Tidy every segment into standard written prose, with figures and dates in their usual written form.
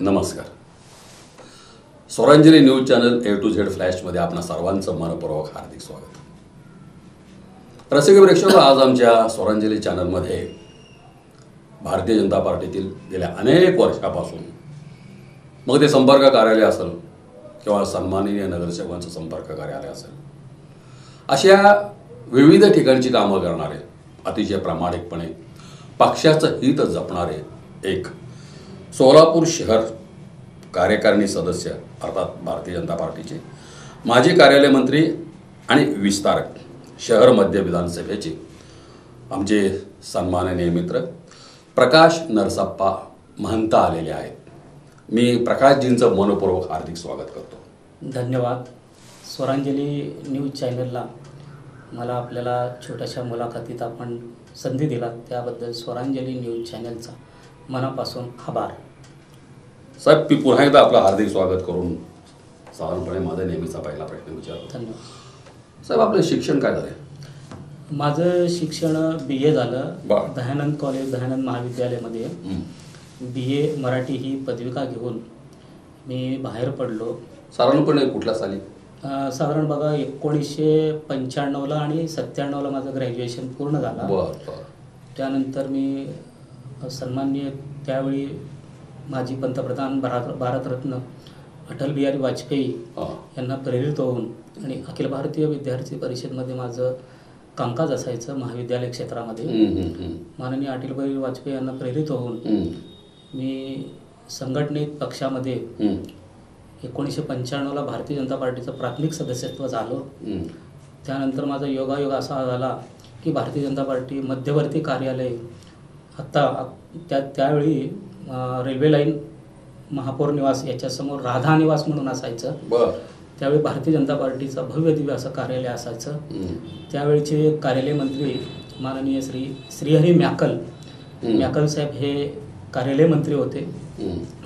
नमस्कार. Swaranjali news channel A to Z फ्लॅशमध्ये आपणा सर्वांचं मनपूर्वक हार्दिक स्वागत. रसिक प्रेक्षक, आज आमच्या स्वरांजली चॅनलमध्ये भारतीय जनता पार्टीतील गेल्या अनेक वर्षापासून मग ते संपर्क कार्यालय असेल किंवा सन्माननीय नगरसेवकांचं संपर्क कार्यालय असेल, अशा विविध ठिकाणची कामं करणारे, अतिशय प्रामाणिकपणे पक्षाचं हित जपणारे एक सोलापूर शहर कार्यकारिणी सदस्य अर्थात भारतीय जनता पार्टीचे माजी कार्यालय मंत्री आणि विस्तारक शहर मध्य विधानसभेचे आमचे सन्माननीय मित्र प्रकाश नरसप्पा महंता आलेले आहेत. मी प्रकाशजींचं मनपूर्वक हार्दिक स्वागत करतो. धन्यवाद. स्वरांजली न्यूज चॅनलला मला आपल्याला छोट्याशा मुलाखतीत आपण संधी दिलात त्याबद्दल स्वरांजली न्यूज चॅनलचा मनापासून आभार. साहेब, मी पुन्हा एकदा आपलं हार्दिक स्वागत करून साधारणपणे माझा नेहमीचा पहिला प्रश्न विचारतो. धन्यवाद. साहेब, आपलं शिक्षण काय झालं? माझं शिक्षण BA झालं बरं. दयानंद कॉलेज दयानंद महाविद्यालयामध्ये. BA मराठी ही पदविका घेऊन मी बाहेर पडलो. साधारणपणे कुठल्या साली? साधारण बघा 1995ला आणि 97ला माझं ग्रॅज्युएशन पूर्ण झालं. बरं. त्यानंतर मी सन्माननीय त्यावेळी माजी पंतप्रधान भारतरत्न अटल बिहारी वाजपेयी यांना प्रेरित होऊन आणि अखिल भारतीय विद्यार्थी परिषदमध्ये माझं कामकाज असायचं महाविद्यालय क्षेत्रामध्ये. माननीय अटल बिहारी वाजपेयी यांना प्रेरित होऊन मी संघटनेत पक्षामध्ये 1995ला भारतीय जनता पार्टीचं प्राथमिक सदस्यत्व झालं. त्यानंतर माझा योगायोग असा झाला की भारतीय जनता पार्टी मध्यवर्ती कार्यालय आत्ता त्यावेळी रेल्वे लाईन महापौर निवास याच्यासमोर राधा निवास म्हणून असायचं. त्यावेळी भारतीय जनता पार्टीचं भव्य दिव्य असं कार्यालय असायचं. त्यावेळीचे कार्यालय मंत्री माननीय श्रीहरी म्याकल साहेब हे कार्यालय मंत्री होते.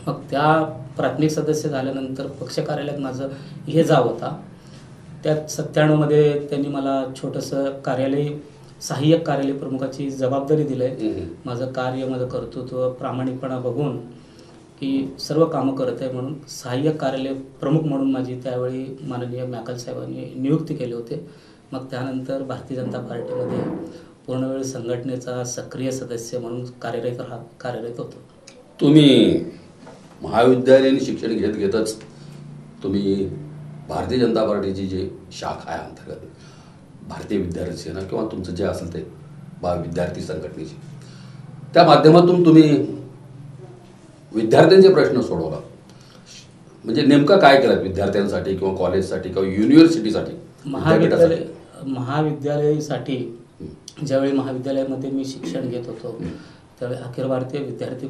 मग त्या प्राथमिक सदस्य झाल्यानंतर पक्ष कार्यालयात माझं हे जाव होता. त्यात 97मध्ये त्यांनी मला छोटंसं सहाय्यक कार्यालय प्रमुखाची जबाबदारी दिली आहे. माझं कार्य, माझं कर्तृत्व, प्रामाणिकपणा बघून की सर्व कामं करत आहे म्हणून सहाय्यक कार्यालय प्रमुख म्हणून माझी त्यावेळी माननीय म्याकल साहेबांनी नियुक्ती केली होती. मग त्यानंतर भारतीय जनता पार्टीमध्ये पूर्णवेळ संघटनेचा सक्रिय सदस्य म्हणून कार्यरत होतो. तुम्ही महाविद्यालयीन शिक्षण घेतच तुम्ही भारतीय जनता पार्टीची जी शाखा आहे अंतर्गत भारतीय विद्यार्थी सेना किंवा तुमचं जे असेल ते विद्यार्थी संघटनेची, त्या माध्यमातून तुम्ही विद्यार्थ्यांचे प्रश्न सोडवला. म्हणजे नेमकं काय केलं विद्यार्थ्यांसाठी किंवा कॉलेजसाठी किंवा युनिव्हर्सिटीसाठी? महाविद्यालयासाठी ज्यावेळी महाविद्यालयामध्ये मी शिक्षण घेत होतो त्यावेळी अखिल भारतीय विद्यार्थी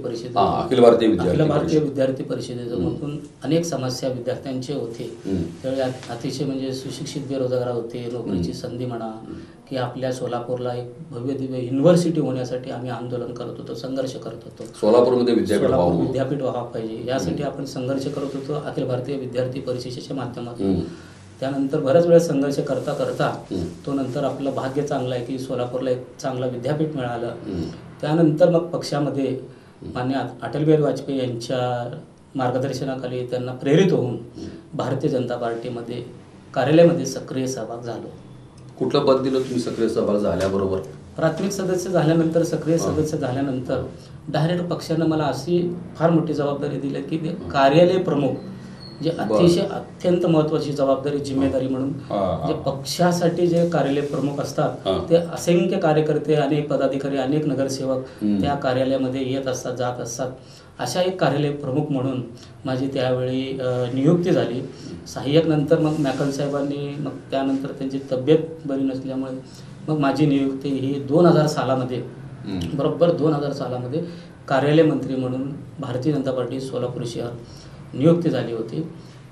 परिषदेचं मधून अनेक समस्या विद्यार्थ्यांचे होते. त्यावेळी अतिशय म्हणजे सुशिक्षित बेरोजगार होते, नोकरीची संधी म्हणा की आपल्या सोलापूरला एक भव्य दिव्य युनिव्हर्सिटी होण्यासाठी आम्ही आंदोलन करत होतो, संघर्ष करत होतो. सोलापूरमध्ये विद्यापीठ व्हावं पाहिजे यासाठी आपण संघर्ष करत होतो अखिल भारतीय विद्यार्थी परिषदेच्या माध्यमातून. त्यानंतर बऱ्याच वेळा संघर्ष करता करता तो नंतर आपलं भाग्य चांगलं आहे की सोलापूरला एक चांगलं विद्यापीठ मिळालं. त्यानंतर मग पक्षामध्ये माननीय अटल बिहारी वाजपेयी यांच्या मार्गदर्शनाखाली त्यांना प्रेरित होऊन भारतीय जनता पार्टीमध्ये कार्यालयामध्ये सक्रिय सहभाग झालो. कुठलं पद दिलं तुम्ही सक्रिय सहभाग झाल्याबरोबर? प्राथमिक सदस्य झाल्यानंतर, सक्रिय सदस्य झाल्यानंतर डायरेक्ट पक्षानं मला अशी फार मोठी जबाबदारी दिली की कार्यालय प्रमुख जे अतिशय अत्यंत महत्वाची जबाबदारी, जिम्मेदारी म्हणून जे पक्षासाठी जे कार्यालय प्रमुख असतात ते असंख्य कार्यकर्ते, अनेक पदाधिकारी, अनेक नगरसेवक त्या कार्यालयामध्ये येत असतात, जात असतात. अशा एक कार्यालय प्रमुख म्हणून माझी त्यावेळी नियुक्ती झाली. सहाय्यक नंतर मग म्याकल साहेबांनी, मग त्यानंतर त्यांची तब्येत बरी नसल्यामुळे मग माझी नियुक्ती ही 2000 सालामध्ये, बरोबर 2000 सालामध्ये कार्यालय मंत्री म्हणून भारतीय जनता पार्टी सोलापूर शहर नियुक्ती झाली होती.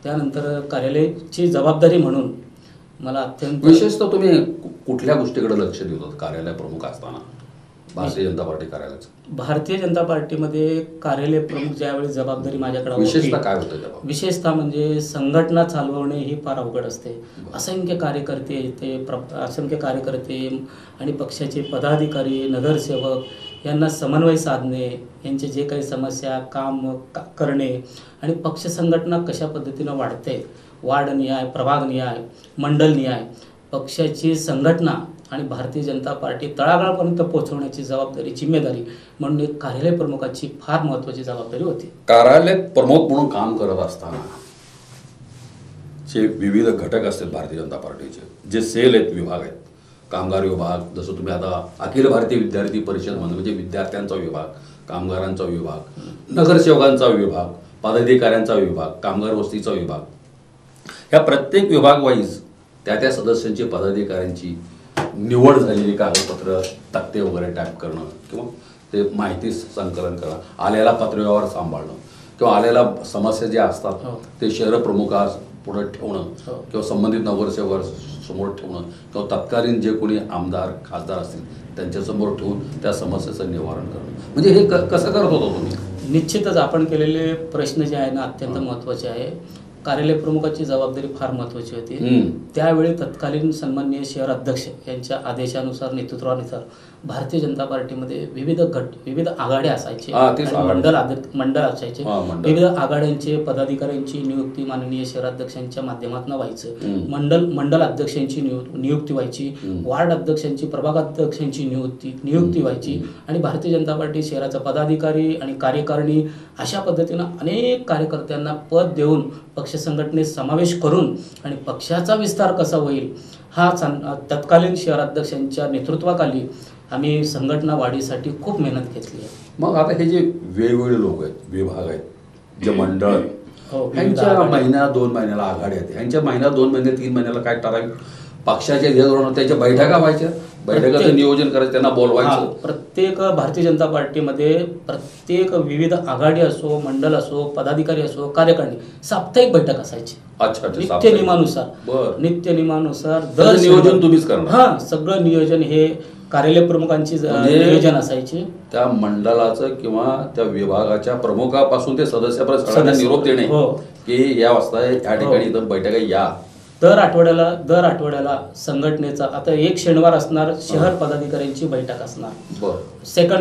त्यानंतर कार्यालयाची जबाबदारी म्हणून मला अत्यंत विशेषतः तुम्ही कुठल्या गोष्टीकडे लक्ष देत होता कार्यालय प्रमुख असताना भारतीय जनता पार्टी कार्यालयाचं? भारतीय जनता पार्टीमध्ये कार्यालय प्रमुख ज्यावेळी जबाबदारी माझ्याकडे विशेषतः काय होतं? विशेषतः म्हणजे संघटना चालवणे ही फार अवघड असते. असंख्य कार्यकर्ते आणि पक्षाचे पदाधिकारी, नगरसेवक यांना समन्वय साधणे, यांचे जे काही समस्या करणे आणि पक्ष संघटना कशा पद्धतीनं वाढते, वार्डनिहाय, प्रभागनिहाय, मंडलनिहाय पक्षाची संघटना आणि भारतीय जनता पार्टी तळागाळापर्यंत पोहोचवण्याची जबाबदारी, जिम्मेदारी म्हणून एक कार्यालय प्रमुखाची फार महत्त्वाची जबाबदारी होती. कार्यालय प्रमुख म्हणून काम करत असताना जे विविध घटक असतील भारतीय जनता पार्टीचे, जे सेल आहेत, विभाग आहेत, कामगार विभाग, जसं तुम्ही आता अखिल भारतीय विद्यार्थी परिषद म्हणजे विद्यार्थ्यांचा विभाग, कामगारांचा विभाग, नगरसेवकांचा विभाग, पदाधिकाऱ्यांचा विभाग, कामगार वस्तीचा विभाग, ह्या प्रत्येक विभाग वाईज त्या सदस्यांची, पदाधिकाऱ्यांची निवड झालेली कागदपत्र, तक्ते वगैरे टाईप करणं किंवा ते माहिती संकलन करणं, आलेला पत्रव्यवहार सांभाळणं किंवा आलेल्या समस्या ज्या असतात ते शहर प्रमुखास पुढे ठेवणं किंवा संबंधित नगरसेवक समोर ठेवणं किंवा तत्कालीन जे कोणी आमदार, खासदार असतील त्यांच्यासमोर ठेवून त्या समस्येचं निवारण करणं, म्हणजे हे कसं करत होता तुम्ही? निश्चितच आपण केलेले प्रश्न जे आहे ना अत्यंत महत्त्वाचे आहे. कार्यालय प्रमुखाची जबाबदारी फार महत्त्वाची होती. त्यावेळी तत्कालीन सन्माननीय शहर अध्यक्ष यांच्या आदेशानुसार, नेतृत्वानुसार भारतीय जनता पार्टीमध्ये विविध आघाड्या असायचे, मंडळ असायचे. विविध आघाड्यांचे पदाधिकाऱ्यांची नियुक्ती माननीय शहराध्यक्षांच्या माध्यमातून व्हायचं. मंडल अध्यक्षांची नियुक्ती व्हायची, वार्ड अध्यक्षांची, प्रभागाध्यक्षांची नियुक्ती व्हायची आणि भारतीय जनता पार्टी शहराचा पदाधिकारी आणि कार्यकारिणी अशा पद्धतीनं अनेक कार्यकर्त्यांना पद देऊन पक्ष संघटनेत समावेश करून आणि पक्षाचा विस्तार कसा होईल हा तत्कालीन शहराध्यक्षांच्या नेतृत्वाखाली आम्ही संघटना वाढीसाठी खूप मेहनत घेतली आहे. मग आता हे जे वेगवेगळे लोक आहेत, विभाग आहेत, जे मंडळ, ह्यांच्या महिन्या 2 महिन्याला आघाडी आहेत, ह्यांच्या महिन्या 2 महिने 3 महिन्याला काय ठराविक पक्षाच्या धोरण त्याच्या बैठका व्हायच्या, बैठकाचं नियोजन करायचं, त्यांना बोलवायचं. प्रत्येक भारतीय जनता पार्टीमध्ये प्रत्येक विविध आघाडी असो, मंडळ असो, पदाधिकारी असो, कार्यकारिणी साप्ताहिक बैठक असायची. नित्य नियमानुसार दर नियोजन तुम्हीच करणार. सगळं नियोजन हे कार्यालय प्रमुखांची नियोजन असायचे. त्या मंडळाचं किंवा त्या विभागाच्या प्रमुखापासून ते सदस्यापर्यंत निरोप देणे की या वाजता या ठिकाणी इथं बैठका या. दर आठवड्याला संघटनेचा आता एक शनिवार असणार शहर पदाधिकाऱ्यांची बैठक असणार,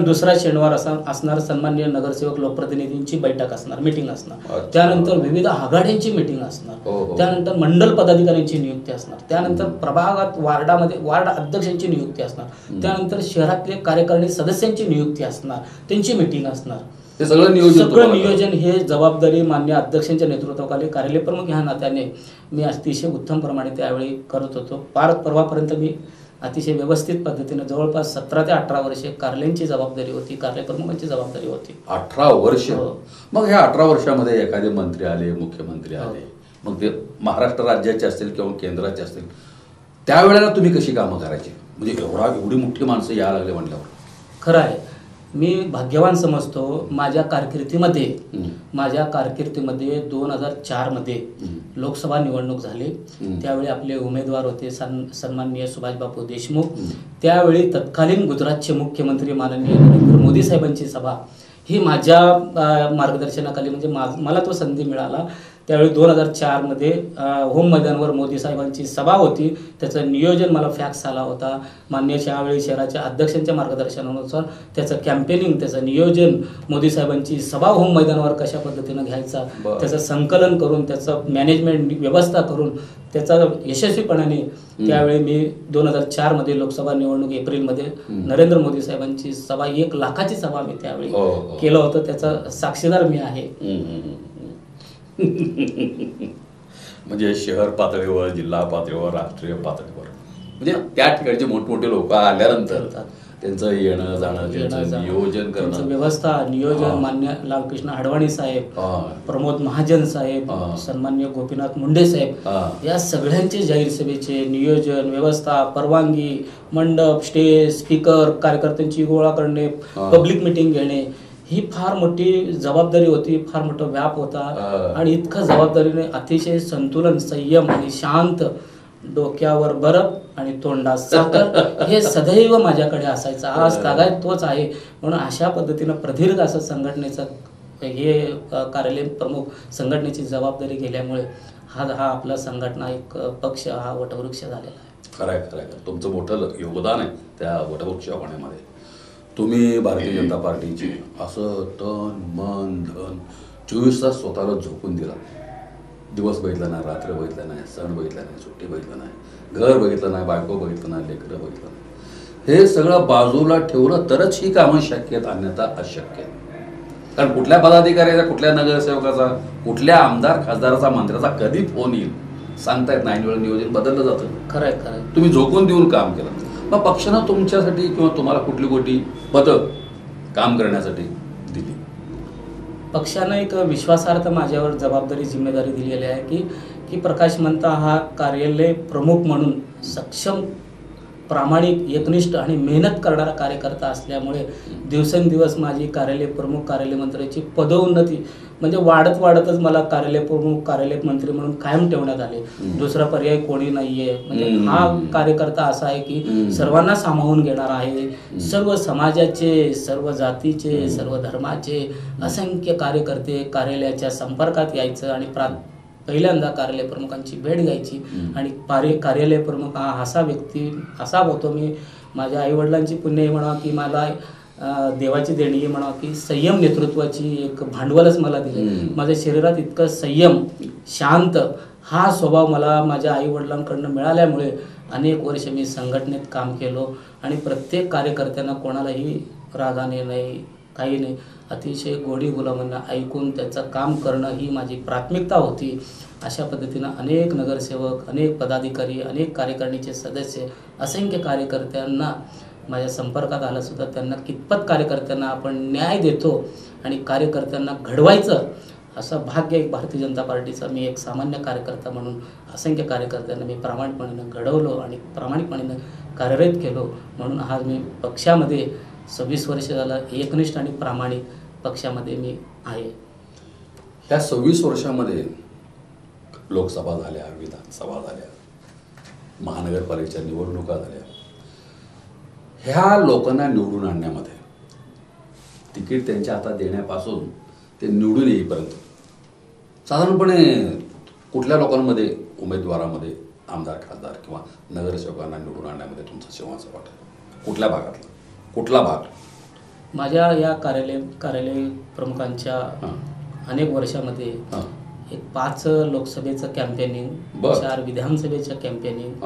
दुसरा शनिवार असणार सन्माननीय नगरसेवक लोकप्रतिनिधींची बैठक असणार, मीटिंग असणार. त्यानंतर विविध आघाड्यांची मीटिंग असणार, त्यानंतर मंडल पदाधिकाऱ्यांची नियुक्ती असणार, त्यानंतर प्रभागात वार्डामध्ये वार्ड अध्यक्षांची नियुक्ती असणार, त्यानंतर शहरातले कार्यकारिणी सदस्यांची नियुक्ती असणार, त्यांची मीटिंग असणार. सगळं नियोजन हे जबाबदारी मान्य अध्यक्षांच्या नेतृत्वाखाली कार्यालय प्रमुख ह्या नात्याने मी अतिशय उत्तम प्रमाणे त्यावेळी करत होतो. परवापर्यंत मी अतिशय व्यवस्थित पद्धतीने जवळपास 17 ते 18 वर्षे कार्यालयांची जबाबदारी होती, कार्यालय प्रमुखांची जबाबदारी होती. 18 वर्ष. मग ह्या 18 वर्षामध्ये एखादे मंत्री आले, मुख्यमंत्री आले, मग ते महाराष्ट्र राज्याचे असतील किंवा केंद्राचे असतील, त्यावेळेला तुम्ही कशी कामं करायची? म्हणजे एवढी मोठी माणसं यायला लागले म्हटल्यावर खरं आहे मी भाग्यवान समजतो. माझ्या कारकिर्दीमध्ये 2004 मध्ये लोकसभा निवडणूक झाली. त्यावेळी आपले उमेदवार होते सन्माननीय सुभाषबापू देशमुख. त्यावेळी तत्कालीन गुजरातचे मुख्यमंत्री माननीय नरेंद्र मोदी साहेबांची सभा ही माझ्या मार्गदर्शनाखाली म्हणजे मला तो संधी मिळाला. त्यावेळी 2004 मध्ये होम मैदानावर मोदी साहेबांची सभा होती. त्याचं नियोजन मला फॅक्स आला होता. मान्य त्यावेळी शहराच्या अध्यक्षांच्या मार्गदर्शनानुसार त्याचं कॅम्पेनिंग, त्याचं नियोजन, मोदी साहेबांची सभा होम मैदानावर कशा पद्धतीनं घ्यायचा, त्याचं संकलन करून, त्याचं मॅनेजमेंट व्यवस्था करून त्याचा यशस्वीपणाने त्यावेळी मी 2004 मध्ये लोकसभा निवडणूक एप्रिलमध्ये नरेंद्र मोदी साहेबांची सभा 1 लाखाची सभा मी त्यावेळी केलं होतं. त्याचा साक्षीदार मी आहे. म्हणजे शहर पातळीवर, जिल्हा पातळीवर, राष्ट्रीय पातळीवर म्हणजे त्या ठिकाणचे मोठमोठे लोक आल्यानंतर त्यांचं येणं जाणं, त्यांचं नियोजन करणं, व्यवस्था, नियोजन मान्य लालकृष्ण अडवाणी साहेब, प्रमोद महाजन साहेब, सन्मान्य गोपीनाथ मुंडे साहेब या सगळ्यांचे जाहीर सभेचे नियोजन, व्यवस्था, परवानगी, मंडप, स्टेज, स्पीकर, कार्यकर्त्यांची गोळा करणे, पब्लिक मिटिंग घेणे ही फार मोठी जबाबदारी होती, फार मोठा व्याप होता. आणि इतकं जबाबदारीने अतिशय संतुलन, संयम आणि शांत, डोक्यावर बरफ आणि तोंडात साखर हे सदैव माझ्याकडे असायचं. आज तागायत तोच आहे. म्हणून अशा पद्धतीनं प्रदीर्घ असं संघटनेचं हे कार्यालय प्रमुख संघटनेची जबाबदारी गेल्यामुळे हा आपला संघटना एक पक्ष हा वटवृक्ष झालेला आहे. खरं आहे. तुमचं मोठं योगदान आहे त्या वटवृक्ष होण्यामध्ये. तुम्ही भारतीय जनता पार्टीची असं तन मन धन 24 तास स्वतःला झोकून दिला. दिवस बघितला नाही, रात्र बघितला नाही, सण बघितला नाही, सुट्टी बघितलं नाही, घर बघितलं नाही, बायको बघितलं नाही, लेकरं बघितलं नाही. हे सगळं बाजूला ठेवलं तरच ही कामं शक्य आहेत, अन्यथा अशक्य आहेत. कारण कुठल्या पदाधिकाऱ्याचा, कुठल्या नगरसेवकाचा, कुठल्या आमदार खासदाराचा मंत्र्याचा कधी फोन येईल सांगता येत नाही. वेळ नियोजन बदललं जातं. खरंय खरंय. तुम्ही झोकून देऊन काम केलं. मग पक्षानं तुमच्यासाठी किंवा तुम्हाला कुठली कुठली पदं काम करण्यासाठी दिली? पक्षानं एक विश्वासार्थ माझ्यावर जबाबदारी जिम्मेदारी दिलेली आहे की प्रकाश मंता हा कार्यालय प्रमुख म्हणून सक्षम, प्रामाणिक, एकनिष्ठ आणि मेहनत करणारा कार्यकर्ता असल्यामुळे दिवसेंदिवस माझी कार्यालय प्रमुख, कार्यालय मंत्र्याची पदोन्नती म्हणजे वाढतच मला कार्यालय प्रमुख, कार्यालय मंत्री म्हणून कायम ठेवण्यात आले. दुसरा पर्याय कोणी नाहीये. म्हणजे हा कार्यकर्ता असा आहे की सर्वांना सामावून घेणारा आहे. सर्व समाजाचे, सर्व जातीचे, सर्व धर्माचे असंख्य कार्यकर्ते कार्यालयाच्या संपर्कात यायचं आणि पहिल्यांदा कार्यालय प्रमुखांची भेट घ्यायची. आणि कार्यालय प्रमुख हा असा होतो. मी माझ्या आईवडिलांची पुण्य म्हणा की मला देवाची देणगी म्हणा की संयम नेतृत्वाची एक भांडवलच मला दिले. माझ्या शरीरात इतकं संयम, शांत हा स्वभाव मला माझ्या आईवडिलांकडनं मिळाल्यामुळे अनेक वर्ष मी संघटनेत काम केलो. आणि प्रत्येक कार्यकर्त्यांना कोणालाही रागाने नाही, काही नाही, अतिशय गोडी गुलामांना ऐकून त्याचं काम करणं ही माझी प्राथमिकता होती. अशा पद्धतीनं अनेक नगरसेवक, अनेक पदाधिकारी, अनेक कार्यकारिणीचे सदस्य, असंख्य कार्यकर्त्यांना माझ्या संपर्कात आलं सुद्धा त्यांना कितपत कार्यकर्त्यांना आपण न्याय देतो आणि कार्यकर्त्यांना घडवायचं असं भाग्य एक भारतीय जनता पार्टीचा मी एक सामान्य कार्यकर्ता म्हणून असंख्य कार्यकर्त्यांना मी प्रामाणिकपणे घडवलो आणि प्रामाणिकपणे कार्यरत केलो. म्हणून आज मी पक्षामध्ये 26 वर्ष झालं एकनिष्ठ आणि प्रामाणिक पक्षामध्ये मी आहे. ह्या 26 वर्षामध्ये लोकसभा झाल्या, विधानसभा झाल्या, महानगरपालिकेच्या निवडणुका झाल्या. ह्या लोकांना निवडून आणण्यामध्ये तिकीट त्यांच्या हातात देण्यापासून ते निवडून येईपर्यंत साधारणपणे कुठल्या लोकांमध्ये, उमेदवारामध्ये, आमदार, खासदार किंवा नगरसेवकांना निवडून आणण्यामध्ये तुमचा शेवटचा वाटा कुठल्या भागातला, कुठला भाग? माझ्या या कार्यालय प्रमुखांच्या अनेक वर्षामध्ये एक 5 लोकसभेचं कॅम्पेनिंग, 4 विधानसभेचं कॅम्पेनिंग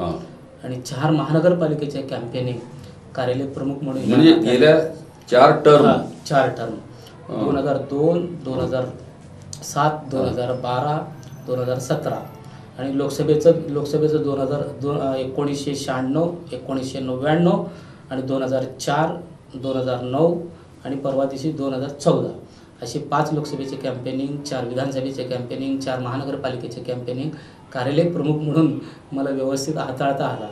आणि 4 महानगरपालिकेचे कॅम्पेनिंग कार्यालय प्रमुख म्हणून म्हणजे गेल्या 4 टर्म 2002, 2007, 2012, 2017 आणि लोकसभेचं 1996, 1999 आणि 2004, 2009 आणि परवा दिवशी 2014 असे 5 लोकसभेचे कॅम्पेनिंग, 4 विधानसभेचे कॅम्पेनिंग, 4 महानगरपालिकेचे कॅम्पेनिंग कार्यालय प्रमुख म्हणून मला व्यवस्थित हाताळता आला.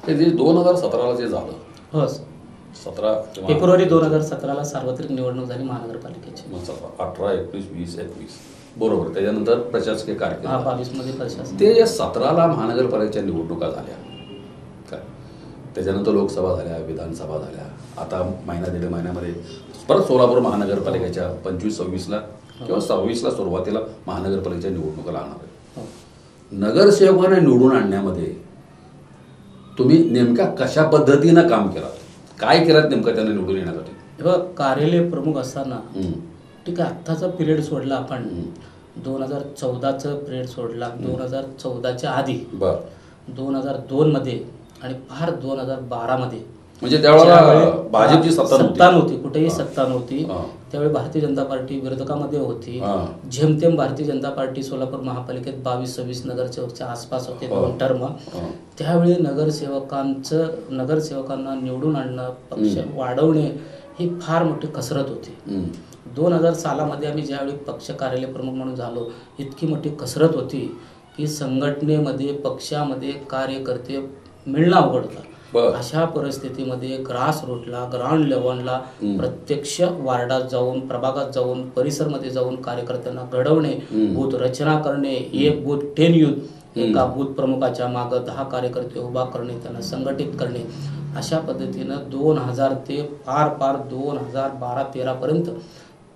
ते 2017ला जे झालं, हो, 17 फेब्रुवारी 2017ला सार्वत्रिक निवडणूक झाली महानगरपालिकेची. 18, 19, 20, 21 बरोबर. त्याच्यानंतर प्रशासकीय कार्यक्रम 22 मध्ये प्रशासन. ते 17ला महानगरपालिकेच्या निवडणुका झाल्या काय, त्याच्यानंतर लोकसभा झाल्या, विधानसभा झाल्या. आता महिना दीड महिन्यामध्ये परत सोलापूर महानगरपालिकेच्या 25-26ला किंवा 26ला सुरुवातीला महानगरपालिकेच्या निवडणुका लागणार आहे. नगरसेवकांना निवडून आणण्यामध्ये तुम्ही नेमक्या कशा पद्धतीनं काम केलात, काय केलात नेमकं त्यांना निवडून येण्यासाठी? कार्यालय प्रमुख असताना ठीक आहे, आत्ताचा पिरियड सोडला आपण, 2014चं पिरियड सोडला, 2014च्या आधी 2002 मध्ये आणि फार 2012 मध्ये, म्हणजे त्यावेळेला भाजपची सत्ता नव्हती, कुठेही सत्ता नव्हती. त्यावेळी भारतीय जनता पार्टी विरोधकामध्ये होती. जेमतेम भारतीय जनता पार्टी सोलापूर महापालिकेत 22-26 नगरसेवकच्या आसपास होते 2 टर्म. त्यावेळी नगरसेवकांना निवडून आणणं, पक्ष वाढवणे ही फार मोठी कसरत होती. 2000 सालामध्ये आम्ही ज्यावेळी पक्ष कार्यालय प्रमुख म्हणून झालो, इतकी मोठी कसरत होती की संघटनेमध्ये, पक्षामध्ये कार्यकर्ते मिळणं अवघड होतं. अशा परिस्थितीमध्ये ग्रास रूटला, ग्राउंड लेवलला प्रत्यक्ष वार्डात जाऊन, प्रभागात जाऊन, परिसरमध्ये जाऊन कार्यकर्त्यांना घडवणे, बूथ रचना करणे, एक बूथ 10 युथ, एका बूथ प्रमुखाच्या मागं 10 कार्यकर्ते उभा करणे, त्यांना संघटित करणे, अशा पद्धतीनं 2000 ते फार 2012-13 पर्यंत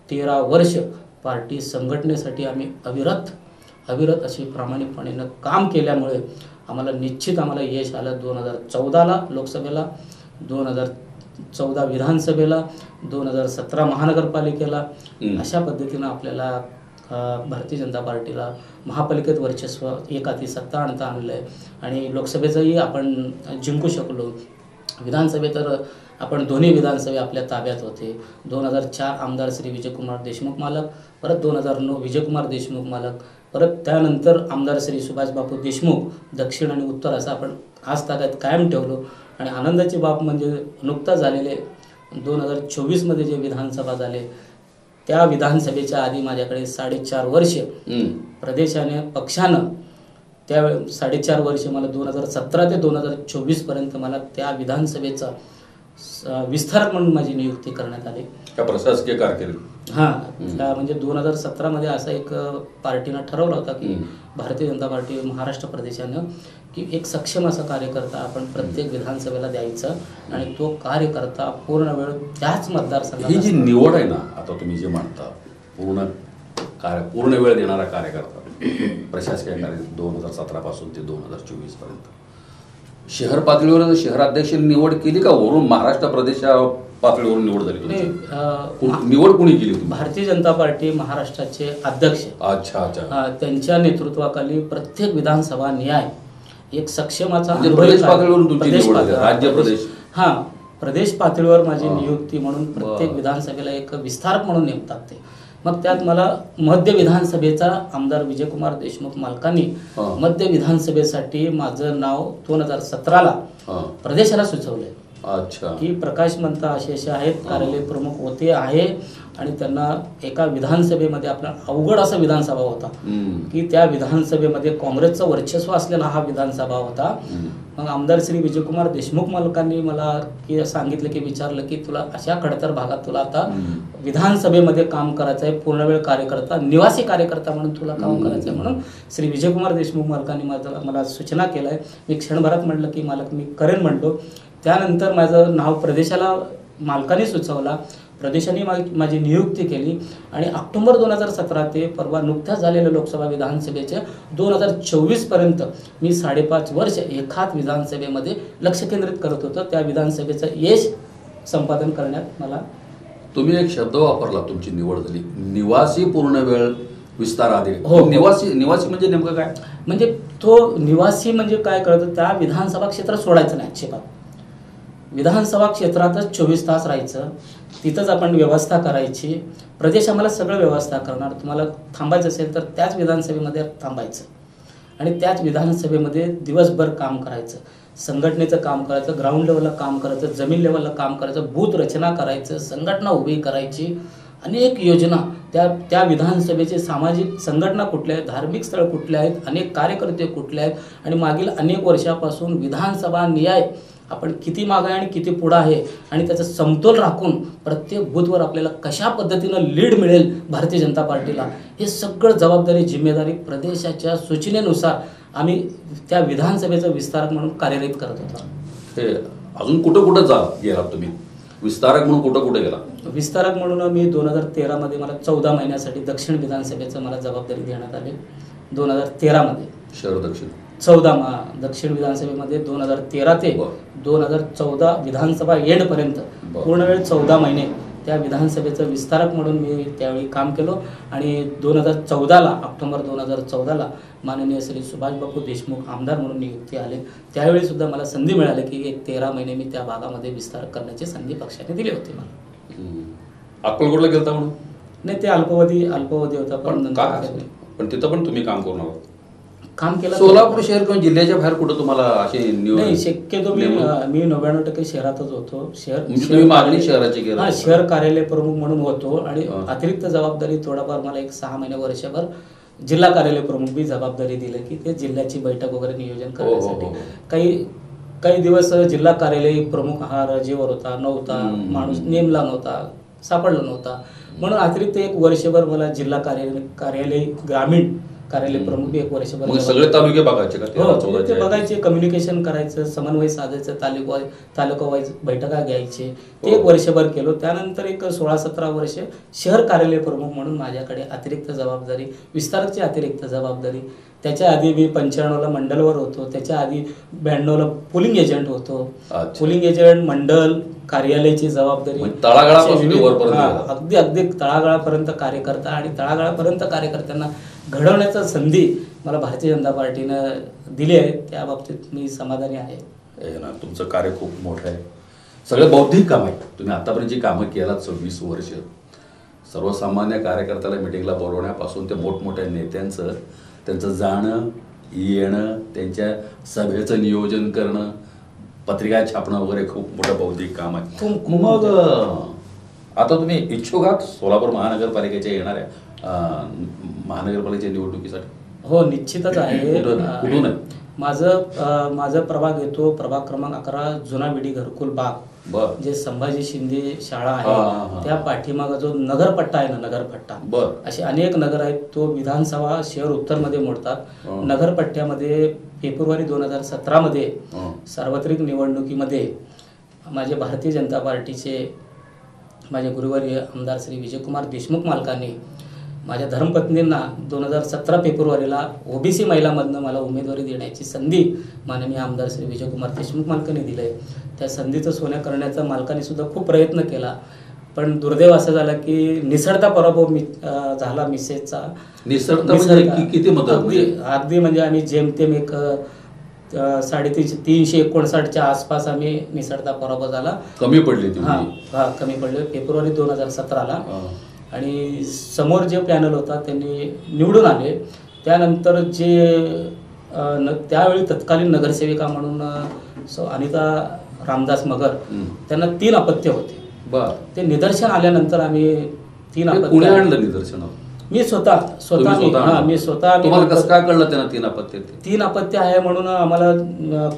13 वर्ष पार्टी संघटनेसाठी आम्ही अविरत अशी प्रामाणिकपणे काम केल्यामुळे आम्हाला यश आलं. 2014ला लोकसभेला, 2014 विधानसभेला, 2017 महानगरपालिकेला अशा पद्धतीनं आपल्याला भारतीय जनता पार्टीला महापालिकेत वर्चस्व एक हाती सत्ता आणता आणलं आहे आणि लोकसभेचंही आपण जिंकू शकलो. विधानसभेत तर आपण दोन्ही विधानसभे आपल्या ताब्यात होते. 2004 आमदार श्री विजयकुमार देशमुख मालक, परत 2009 विजयकुमार देशमुख मालक, परत त्यानंतर आमदार श्री सुभाष बापू देशमुख दक्षिण आणि उत्तर असं आपण आज ताब्यात कायम ठेवलो. आणि आनंदाची बाब म्हणजे नुकताच झालेले 2024मध्ये जे विधानसभा झाले त्या विधानसभेच्या आधी माझ्याकडे 4.5 वर्ष प्रदेशाने पक्षानं त्यावेळी 4.5 वर्ष मला 2017 ते 2024पर्यंत मला त्या विधानसभेचा विस्तारक म्हणून माझी नियुक्ती करण्यात आली. त्या प्रशासकीय कारकीर्द हां, म्हणजे 2017मध्ये असा एक पार्टीनं ठरवला होता की भारतीय जनता पार्टी महाराष्ट्र प्रदेशानं की एक सक्षम असा कार्यकर्ता आपण प्रत्येक विधानसभेला द्यायचा आणि तो कार्यकर्ता पूर्ण वेळ त्याच मतदारसंघात. ही जी निवड आहे ना, आता तुम्ही जे म्हणता पूर्ण वेळ देणारा कार्यकर्ता प्रशासकीय कार्य 2017 पासून ते 2024 पर्यंत शहर पातळीवर शहराध्यक्ष निवड केली का वरून महाराष्ट्र प्रदेश पातळीवरून निवड झाली? निवड कोणी केली? भारतीय जनता पार्टी महाराष्ट्राचे अध्यक्ष. अच्छा. त्यांच्या नेतृत्वाखाली प्रत्येक विधानसभा न्याय एक सक्षमाचा प्रदेश पातळीवरून तुमची निवड, राज्य प्रदेश? हां, प्रदेश पातळीवर माझी नियुक्ती म्हणून प्रत्येक विधानसभेला एक विस्तारक म्हणून नेमतात ते. मग त्यात मला मध्य विधानसभेचा आमदार विजयकुमार देशमुख मालकांनी मध्य विधानसभेसाठी माझं नाव 2017ला प्रदेशाला सुचवलंय. अच्छा. की प्रकाश मंता असे आहेत, कार्यालय प्रमुख होते आहे आणि त्यांना एका विधानसभेमध्ये आपला अवघड असा विधानसभा होता की त्या विधानसभेमध्ये काँग्रेसचं वर्चस्व असलेला हा विधानसभा होता. मग आमदार श्री विजयकुमार देशमुख मालकांनी मला सांगितलं की विचारलं की तुला अशा खडतर भागात तुला आता विधानसभेमध्ये काम करायचं आहे, पूर्णवेळ कार्यकर्ता निवासी कार्यकर्ता म्हणून तुला काम करायचं आहे. म्हणून श्री विजयकुमार देशमुख मालकांनी मला सूचना केलं आहे. मी क्षणभरात म्हटलं की मालक मी करेन म्हणतो. त्यानंतर माझं नाव प्रदेशाला मालकाने सुचवला, प्रदेशाने माझी नियुक्ती केली आणि ऑक्टोबर 2017 ते परवा नुकत्याच झालेल्या लोकसभा विधानसभेच्या 2024पर्यंत मी 5.5 वर्ष एकाच विधानसभेमध्ये लक्ष केंद्रित करत होतो. त्या विधानसभेचं यश संपादन करण्यात मला. तुम्ही एक शब्द वापरला, तुमची निवड झाली निवासी पूर्ण वेळ विस्तार आधी. निवासी म्हणजे नेमकं काय? म्हणजे तो निवासी म्हणजे काय कळतं, त्या विधानसभा क्षेत्र सोडायचं नाही. अक्षेपात विधानसभा क्षेत्रातच 24 तास राहायचं, तिथंच आपण व्यवस्था करायची. प्रदेश आम्हाला सगळं व्यवस्था करणार. तुम्हाला थांबायचं असेल तर त्याच विधानसभेमध्ये थांबायचं आणि त्याच विधानसभेमध्ये दिवसभर काम करायचं, संघटनेचं काम करायचं, ग्राउंड लेवलला काम करायचं, जमीन लेवलला काम करायचं, बूथ रचना करायचं, संघटना उभी करायची, अनेक योजना. त्या विधानसभेचे सामाजिक संघटना कुठल्या आहेत, धार्मिक स्थळ कुठले आहेत, अनेक कार्यकर्ते कुठले आहेत आणि मागील अनेक वर्षापासून विधानसभा न्याय आपण किती मागे आणि किती पुढं आहे आणि त्याचा समतोल राखून प्रत्येक बूथवर आपल्याला कशा पद्धतीनं लीड मिळेल भारतीय जनता पार्टीला, हे सगळं जबाबदारी जिम्मेदारी प्रदेशाच्या सूचनेनुसार आम्ही त्या विधानसभेचं विस्तारक म्हणून कार्यरत करत होतो. हे अजून कुठं गेला तुम्ही विस्तारक म्हणून? कुठं गेला विस्तारक म्हणून? मी 2013मध्ये मला 14 महिन्यासाठी दक्षिण विधानसभेचं मला जबाबदारी देण्यात आली. 2013मध्ये शहर दक्षिण 14 दक्षिण विधानसभेमध्ये 2013 ते 2014 विधानसभा एंडपर्यंत पूर्ण वेळ 14 महिने त्या विधानसभेचं विस्तारक म्हणून मी त्यावेळी काम केलं. आणि 2014ला ऑक्टोबर 2014ला माननीय श्री सुभाष बापू देशमुख आमदार म्हणून नियुक्ती आले. त्यावेळी सुद्धा मला संधी मिळाली की एक 13 महिने मी त्या भागामध्ये विस्तारक करण्याची संधी पक्षाने दिली होती मला. अक्कलकोटला गेलता म्हणून? नाही, ते अल्पवधी होता. पण तिथं पण तुम्ही काम करून काम केलं. सोलापूर शहर किंवा जिल्ह्याच्या बाहेर कुठं तुम्हाला असे नाही, शक्यतो मी 99% शहरातच होतो. शहर कार्यालय प्रमुख म्हणून होतो आणि अतिरिक्त जबाबदारी थोडाफार मला एक 6 महिने वर्षभर जिल्हा कार्यालय प्रमुख बी जबाबदारी दिली की ते जिल्ह्याची बैठक वगैरे नियोजन करण्यासाठी. काही दिवस जिल्हा कार्यालय प्रमुख हा रजेवर नव्हता, माणूस नेमला नव्हता, सापडला नव्हता, म्हणून अतिरिक्त 1 वर्षभर मला जिल्हा कार्यालय ग्रामीण कार्यालय प्रमुख 1 वर्षभर सगळे तालुके बघायचे का? ते बघायचे, कम्युनिकेशन करायचं, समन्वय साधायचं, तालुका वाईज बैठका घ्यायचे. ते 1 वर्षभर केलो. त्यानंतर एक 16-17 वर्ष शहर कार्यालय प्रमुख म्हणून माझ्याकडे अतिरिक्त जबाबदारी, विस्तारकची अतिरिक्त जबाबदारी. त्याच्या आधी मी 95ला मंडलवर होतो, त्याच्या आधी 92ला पोलिंग एजंट होतो. पोलिंग एजंट, मंडल, कार्यालयाची जबाबदारी म्हणजे तळागाळापासून ते वरपर्यंत हा, गेला. अगदी अगदी तळागाळापर्यंत कार्यकर्ता आणि तळागाळापर्यंत कार्यकर्त्यांना घडवण्याचा संधी मला भारतीय जनता पार्टीनं दिली आहे. त्या बाबतीत मी समाधानी आहे. हे ना, तुमचं कार्य खूप मोठं आहे. सगळे बौद्धिक काम आहे. तुम्ही आतापर्यंत जी कामं केलात 26 वर्ष, सर्वसामान्य कार्यकर्त्याला मिटिंगला बोलवण्यापासून ते मोठमोठ्या नेत्यांचं त्यांचं जाणं येणं, त्यांच्या सभेचं नियोजन करणं, पत्रिका छापणं वगैरे खूप मोठं बौद्धिक काम आहे. खूप मग आता तुम्ही इच्छुक आहात सोलापूर महानगरपालिकेच्या येणाऱ्या महानगरपालिकेच्या निवडणुकीसाठी? हो, निश्चितच आहे. कुठून आहे? माझं प्रभाग येतो प्रभाग क्रमांक 11, जुना विडी घरकुल बाग. बर. जे संभाजी शिंदे शाळा हा, हा, आहे त्या पाठीमागा जो नगरपट्टा आहे ना, नगरपट्टा, बर, असे अनेक नगर आहेत. तो विधानसभा शहर उत्तरमध्ये मोडतात. नगरपट्ट्यामध्ये फेब्रुवारी 2017 मध्ये सार्वत्रिक निवडणुकीमध्ये माझे भारतीय जनता पार्टीचे माझे गुरुवर्य आमदार श्री विजयकुमार देशमुख मालकांनी माझ्या धर्मपत्नींना 2017 फेब्रुवारीला ओबीसी महिलामधनं मला उमेदवारी देण्याची संधी माननीय आमदार श्री विजयकुमार देशमुख मालकांनी दिलं आहे. त्या संधीचं सोनं करण्याचा मालकाने सुद्धा खूप प्रयत्न केला. पण दुर्दैव असं झालं की निसरता पराभव झाला मिसेसचा. किती मत? अगदी म्हणजे आम्ही जेमतेम एक 359च्या आसपास आम्ही निसरता पराभव झाला. कमी पडली ती? हा, कमी पडले फेब्रुवारी 2017ला. आणि समोर जे पॅनल होता त्यांनी निवडून आले. त्यानंतर त्यावेळी तत्कालीन नगरसेविका म्हणून अनिता रामदास मगर, त्यांना 3 अपत्य होते. बर. ते निदर्शन आल्यानंतर आम्ही 3 अपत्य. कोणी आणलं निदर्शन? मी स्वतः. मी स्वतः. तुम्हाला कसं काय कळलं त्यांना 3 अपत्य? 3 अपत्य आहे म्हणून आम्हाला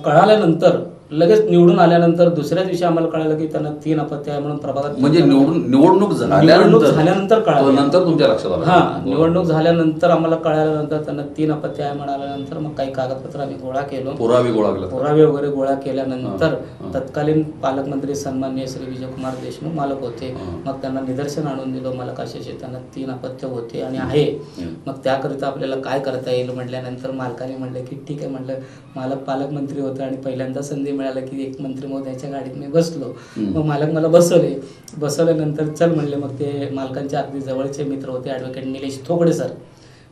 कळाल्यानंतर, लगेच निवडून आल्यानंतर दुसऱ्या दिवशी आम्हाला कळालं की त्यांना 3 अपत्य आहे म्हणून प्रभागात. म्हणजे निवडणूक झाल्यानंतर कळालं. नंतर तुमच्या लक्षात आलं? हा, निवडणूक झाल्यानंतर आम्हाला कळाल्यानंतर त्यांना 3 अपत्य आहे म्हणाल्यानंतर मग काही कागदपत्र आम्ही गोळा केलो. पुरावे वगैरे गोळा केल्यानंतर तत्कालीन पालकमंत्री सन्माननीय श्री विजयकुमार देशमुख मालक होते. मग त्यांना निदर्शन आणून दिलं मला कशाचे त्यांना 3 अपत्य होते आणि आहे. मग त्याकरिता आपल्याला काय करता येईल म्हटल्यानंतर मालकाने म्हणलं की ठीक आहे. म्हटलं मालक पालकमंत्री होतं आणि पहिल्यांदा संधी मिळालं की एक मंत्री महोदयाच्या गाडीत मी बसलो. मग मालक मला बसवल्यानंतर चल म्हणले. मग ते मालकांच्या अगदी जवळचे मित्र होते ॲडव्होकेट निलेश थोगडे सर.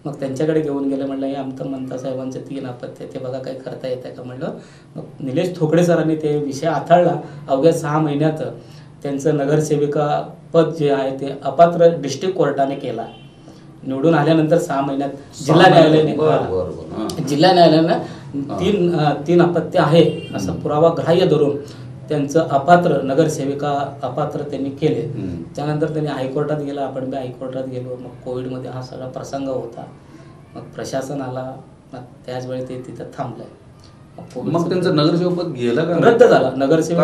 मग त्यांच्याकडे घेऊन गेलं. म्हणलं हे आमचं म्हणता साहेबांचे 3 अपत्य ते बघा काही करता येतं का म्हणलं. मग निलेश थोगडे सरांनी ते विषय हाताळला. अवघ्या 6 महिन्यात त्यांचं नगरसेविका पद जे आहे ते अपात्र डिस्ट्रिक्ट कोर्टाने केला. निवडून आल्यानंतर 6 महिन्यात जिल्हा न्यायालयाने 3 अपत्य आहे असं पुरावा ग्राह्य धरून त्यांचं अपात्र नगरसेविका अपात्र त्यांनी केले. त्यानंतर त्यांनी हायकोर्टात गेला. आपण बी हायकोर्टात गेलो. मग कोविडमध्ये हा सगळा प्रसंग होता. मग प्रशासन आला. मग त्याच वेळी ते तिथं थांबलंय. मग त्यांचं नगरसेवक गेलं का? रद्द झाला. नगरसेवक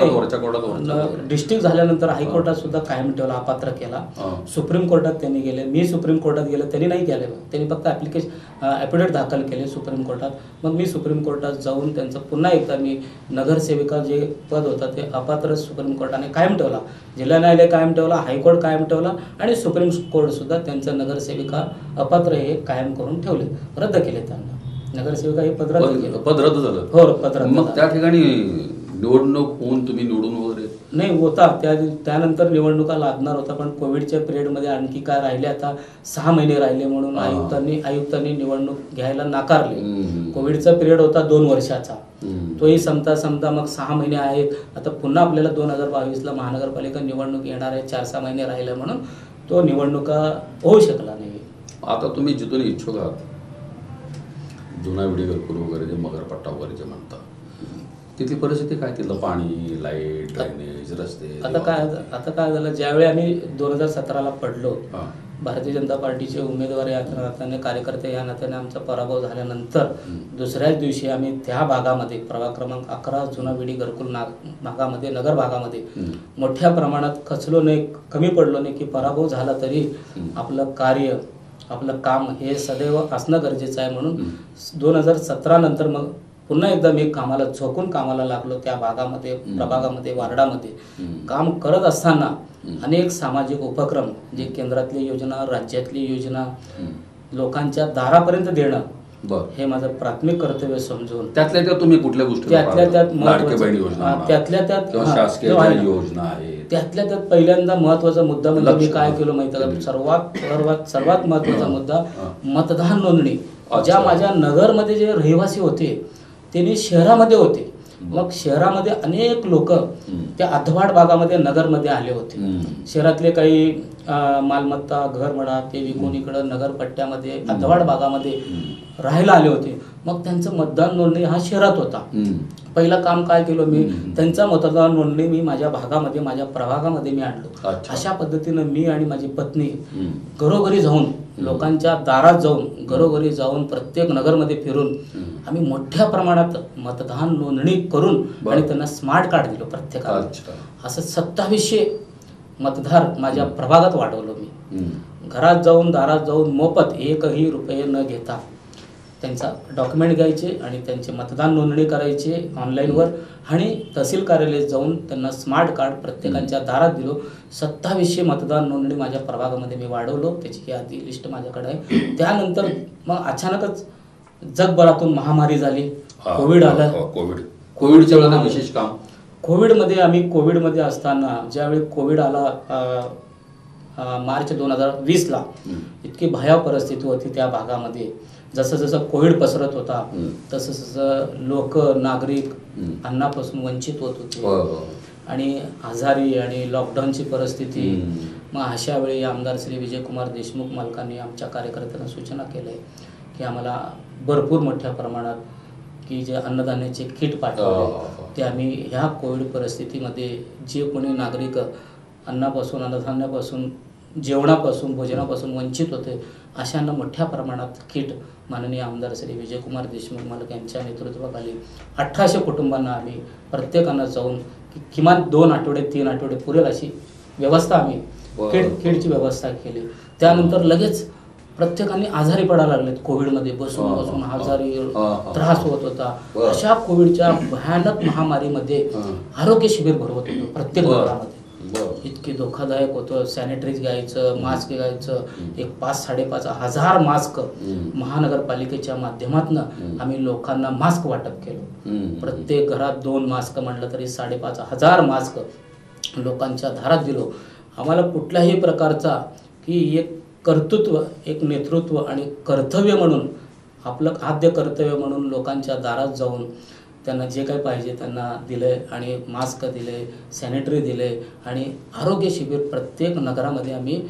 वरच्या कोर्टात डिस्ट्रिक्ट झाल्यानंतर हायकोर्टात सुद्धा कायम ठेवला, अपात्र केला. सुप्रीम कोर्टात त्यांनी गेले. मी सुप्रीम कोर्टात गेलो. त्यांनी नाही केले. त्यांनी फक्त ॲफिडेविट दाखल केले सुप्रीम कोर्टात. मग मी सुप्रीम कोर्टात जाऊन त्यांचं पुन्हा एकदा मी नगरसेविका जे पद होतं ते अपात्र सुप्रीम कोर्टाने कायम ठेवला. जिल्हा न्यायालय कायम ठेवला, हायकोर्ट कायम ठेवला आणि सुप्रीम कोर्ट सुद्धा त्यांचं नगरसेविका अपात्र हे कायम करून ठेवले. रद्द केले त्यांना. नगरसेविका हे पद रद्द झालं. हो, पद रद्द. मग त्या ठिकाणी निवडणूक होऊन तुम्ही निवडून वगैरे नाही होता. त्यानंतर निवडणुका लागणार होता. पण कोविडच्या पिरियडमध्ये आणखी काय राहिले, आता 6 महिने राहिले म्हणून आयुक्तांनी निवडणूक घ्यायला नाकारले. कोविडचा पिरियड होता 2 वर्षाचा. तोही संपता मग 6 महिने आहेत. आता पुन्हा आपल्याला 2022ला महानगरपालिका निवडणूक येणार आहे. 4-6 महिने राहिले म्हणून तो निवडणुका होऊ शकला नाही. आता तुम्ही जिथून इच्छुक आहात, जुना विडी घरकुल वगैरे जे मगरपट्टा वगैरे जे म्हणतात, तिथली परिस्थिती काय? तिथलं पाणी, लाईट, ड्रेनेज, रस्ते? आता काय झालं, ज्यावेळी आम्ही 2017ला पडलो, भारतीय जनता पार्टीचे उमेदवार या नात्याने, कार्यकर्ते या नात्याने आमचा पराभव झाल्यानंतर दुसऱ्याच दिवशी आम्ही त्या भागामध्ये प्रभाग क्रमांक 11 जुना विडी घरकुल भागामध्ये, नगर भागामध्ये मोठ्या प्रमाणात खचलो नाही, कमी पडलो नाही की पराभव झाला तरी आपलं कार्य, आपलं काम हे सदैव असणं गरजेचं आहे. म्हणून 2017 नंतर मग पुन्हा एकदा मी झोकून कामाला लागलो. त्या भागामध्ये, प्रभागामध्ये, वार्डामध्ये काम करत असताना अनेक सामाजिक उपक्रम जे केंद्रातली योजना, राज्यातली योजना लोकांच्या दारापर्यंत देणं बरं. हे माझं प्राथमिक कर्तव्य समजून त्यातल्या त्यात तुम्ही कुठल्या गोष्टी त्यातल्या त्यात लाडकी बहीण योजना म्हणा, त्यातल्या त्यात किंवा हा, शासकीय जो आहे ज्या ना, योजना आहेत त्यातल्या त्यात पहिल्यांदा महत्वाचा मुद्दा म्हणजे मी लक्ष, काय हा. केलं माहिती आहे का, सर्वात महत्वाचा मुद्दा हा. मतदान नोंदणी. अच्छा. ज्या माझ्या नगरमध्ये जे रहिवासी होते त्यांनी शहरामध्ये होते, मग शहरामध्ये अनेक लोक त्या अधवाड भागामध्ये नगरमध्ये आले होते. शहरातले काही मालमत्ता घर म्हणा ते विकून इकडं नगरपट्ट्यामध्ये अधवाड भागामध्ये राहायला आले होते. मग त्यांचं मतदान नोंदणी हा शहरात होता. पहिलं काम काय केलं मी, त्यांचा मतदान नोंदणी मी माझ्या भागामध्ये माझ्या प्रभागामध्ये मी आणलो. अशा पद्धतीनं मी आणि माझी पत्नी घरोघरी जाऊन लोकांच्या दारात जाऊन घरोघरी जाऊन प्रत्येक नगरमध्ये फिरून आम्ही मोठ्या प्रमाणात मतदान नोंदणी करून आणि त्यांना स्मार्ट कार्ड दिलं प्रत्येकाला. असं 2700 मतदार माझ्या प्रभागात वाढवलं मी. घरात जाऊन दारात जाऊन मोफत एकही रुपये न घेता त्यांचा डॉक्युमेंट घ्यायचे आणि त्यांचे मतदान नोंदणी करायचे ऑनलाईनवर आणि तहसील कार्यालयात जाऊन त्यांना स्मार्ट कार्ड प्रत्येकाच्या दारात दिलो. 2700 मतदान नोंदणी माझ्या प्रभागामध्ये मी वाढवलो. त्याची यादी लिस्ट माझ्याकडे आहे. त्यानंतर मग अचानकच जगभरातून महामारी झाली, कोविड आलं. कोविडच्या वेळेला विशेष काम कोविडमध्ये असताना ज्यावेळी कोविड आला मार्च 2020ला, इतकी भयावह परिस्थिती होती त्या भागामध्ये. जसं जसं कोविड पसरत होता तसं तसं लोक नागरिक अन्नापासून वंचित होत होते आणि आजारी आणि लॉकडाऊनची परिस्थिती. मग अशा वेळी आमदार श्री विजयकुमार देशमुख मालकांनी आमच्या कार्यकर्त्यांना सूचना केल्या की आम्हाला भरपूर मोठ्या प्रमाणात की जे अन्नधान्याचे किट पाठवले ते आम्ही ह्या कोविड परिस्थितीमध्ये जे कोणी नागरिक अन्नापासून अन्नधान्यापासून जेवणापासून भोजनापासून वंचित होते अशांना मोठ्या प्रमाणात किट माननीय आमदार श्री विजयकुमार देशमुख मालक यांच्या नेतृत्वाखाली 1800 कुटुंबांना आम्ही प्रत्येकांना जाऊन किमान 2 आठवडे 3 आठवडे पुरेल अशी व्यवस्था आम्ही किटची व्यवस्था केली. त्यानंतर लगेच प्रत्येकाने आजारी पडायला लागलेत. कोविडमध्ये बसून बसून आजारी त्रास होत होता. अशा कोविडच्या भयानक महामारीमध्ये आरोग्य शिबिर भरवत होतो प्रत्येक घरामध्ये. इतके धोकादायक होतं. सॅनिटरीज घ्यायचं, मास्क घ्यायचं, एक 5-5.5 हजार मास्क महानगरपालिकेच्या माध्यमातून आम्ही लोकांना मास्क वाटप केलं. प्रत्येक घरात 2 मास्क म्हणलं तरी 5.5 हजार मास्क लोकांच्या दारात दिलो. आम्हाला कुठल्याही प्रकारचा की एक कर्तृत्व, एक नेतृत्व आणि कर्तव्य म्हणून आपलं आद्य कर्तव्य म्हणून लोकांच्या दारात जाऊन त्यांना जे काही पाहिजे त्यांना दिले आणि मास्क दिले, सॅनिटरी दिले आणि आरोग्य शिबिर प्रत्येक नगरामध्ये आम्ही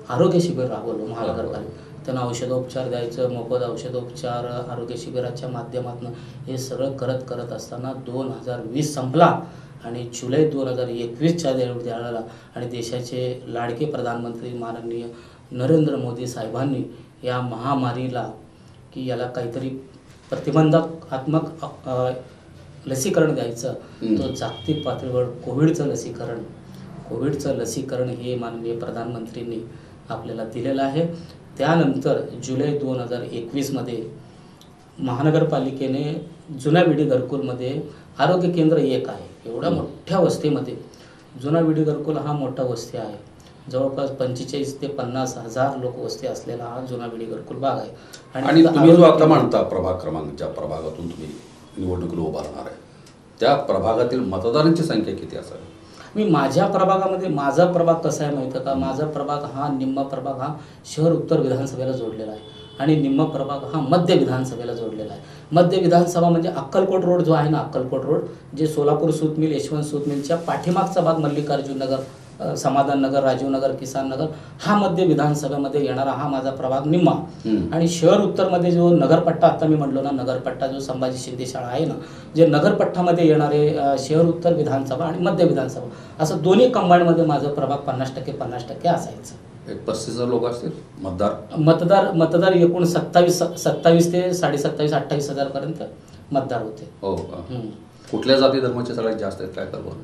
आरोग्य शिबिर राबवलो महानगरपालिका. त्यांना औषधोपचार द्यायचं, मोफत औषधोपचार आरोग्य शिबिराच्या माध्यमातून हे सगळं करत असताना 2020 संपला आणि जुलै 2021च्या वेळेला आणि देशाचे लाडके प्रधानमंत्री माननीय नरेंद्र मोदी साहेबांनी या महामारीला की याला काहीतरी प्रतिबंधात्मक लसीकरण द्यायचं. तो जागतिक पातळीवर कोविडचं लसीकरण हे माननीय प्रधानमंत्रींनी आपल्याला दिलेलं आहे. त्यानंतर जुलै 2021मध्ये महानगरपालिकेने जुन्या विडी घरकुलमध्ये आरोग्य केंद्र एक आहे. एवढ्या मोठ्या वस्तीमध्ये जुना विडी घरकुल हा मोठा वस्ती आहे. जवळपास 45 ते 50 हजार लोक वस्ती असलेला हा जुना विडी घरकुल भाग आहे. आणि तुम्ही जो आता म्हणता प्रभाग क्रमांक, ज्या प्रभागातून तुम्ही निवडणुकीला उभा राहणार आहे त्या प्रभागातील मतदारांची संख्या किती असावी? मी माझ्या प्रभागामध्ये, माझा प्रभाग कसा आहे माहिती आहे का, माझा प्रभाग हा निम्मा प्रभाग हा शहर उत्तर विधानसभेला जोडलेला आहे आणि निम्मा प्रभाग हा मध्य विधानसभेला जोडलेला आहे. मध्य विधानसभा म्हणजे अक्कलकोट रोड जो आहे ना, अक्कलकोट रोड जे सोलापूर सूत मिल, यशवंत सूत मिलच्या पाठीमागचा भाग, मल्लिकार्जुन नगर, समाधान नगर, राजीव नगर, किसान नगर, हा मध्य विधानसभेमध्ये येणारा हा माझा प्रभाग निम्मा. आणि शहर उत्तरमध्ये जो नगरपट्टा आता मी म्हटलो ना, नगरपट्टा जो संभाजी शिंदे शाळा आहे ना, जे नगरपट्टामध्ये येणारे शहर उत्तर विधानसभा आणि मध्य विधानसभा असं दोन्ही कंबाईनमध्ये माझं प्रभाग 50% असायचं. 35,000 लोक असतील मतदार एकूण 27 ते 27,500 28,000 पर्यंत मतदार होते. हो. कुठल्या जाती धर्माचे सगळ्यात जास्त आहेत काय करतो?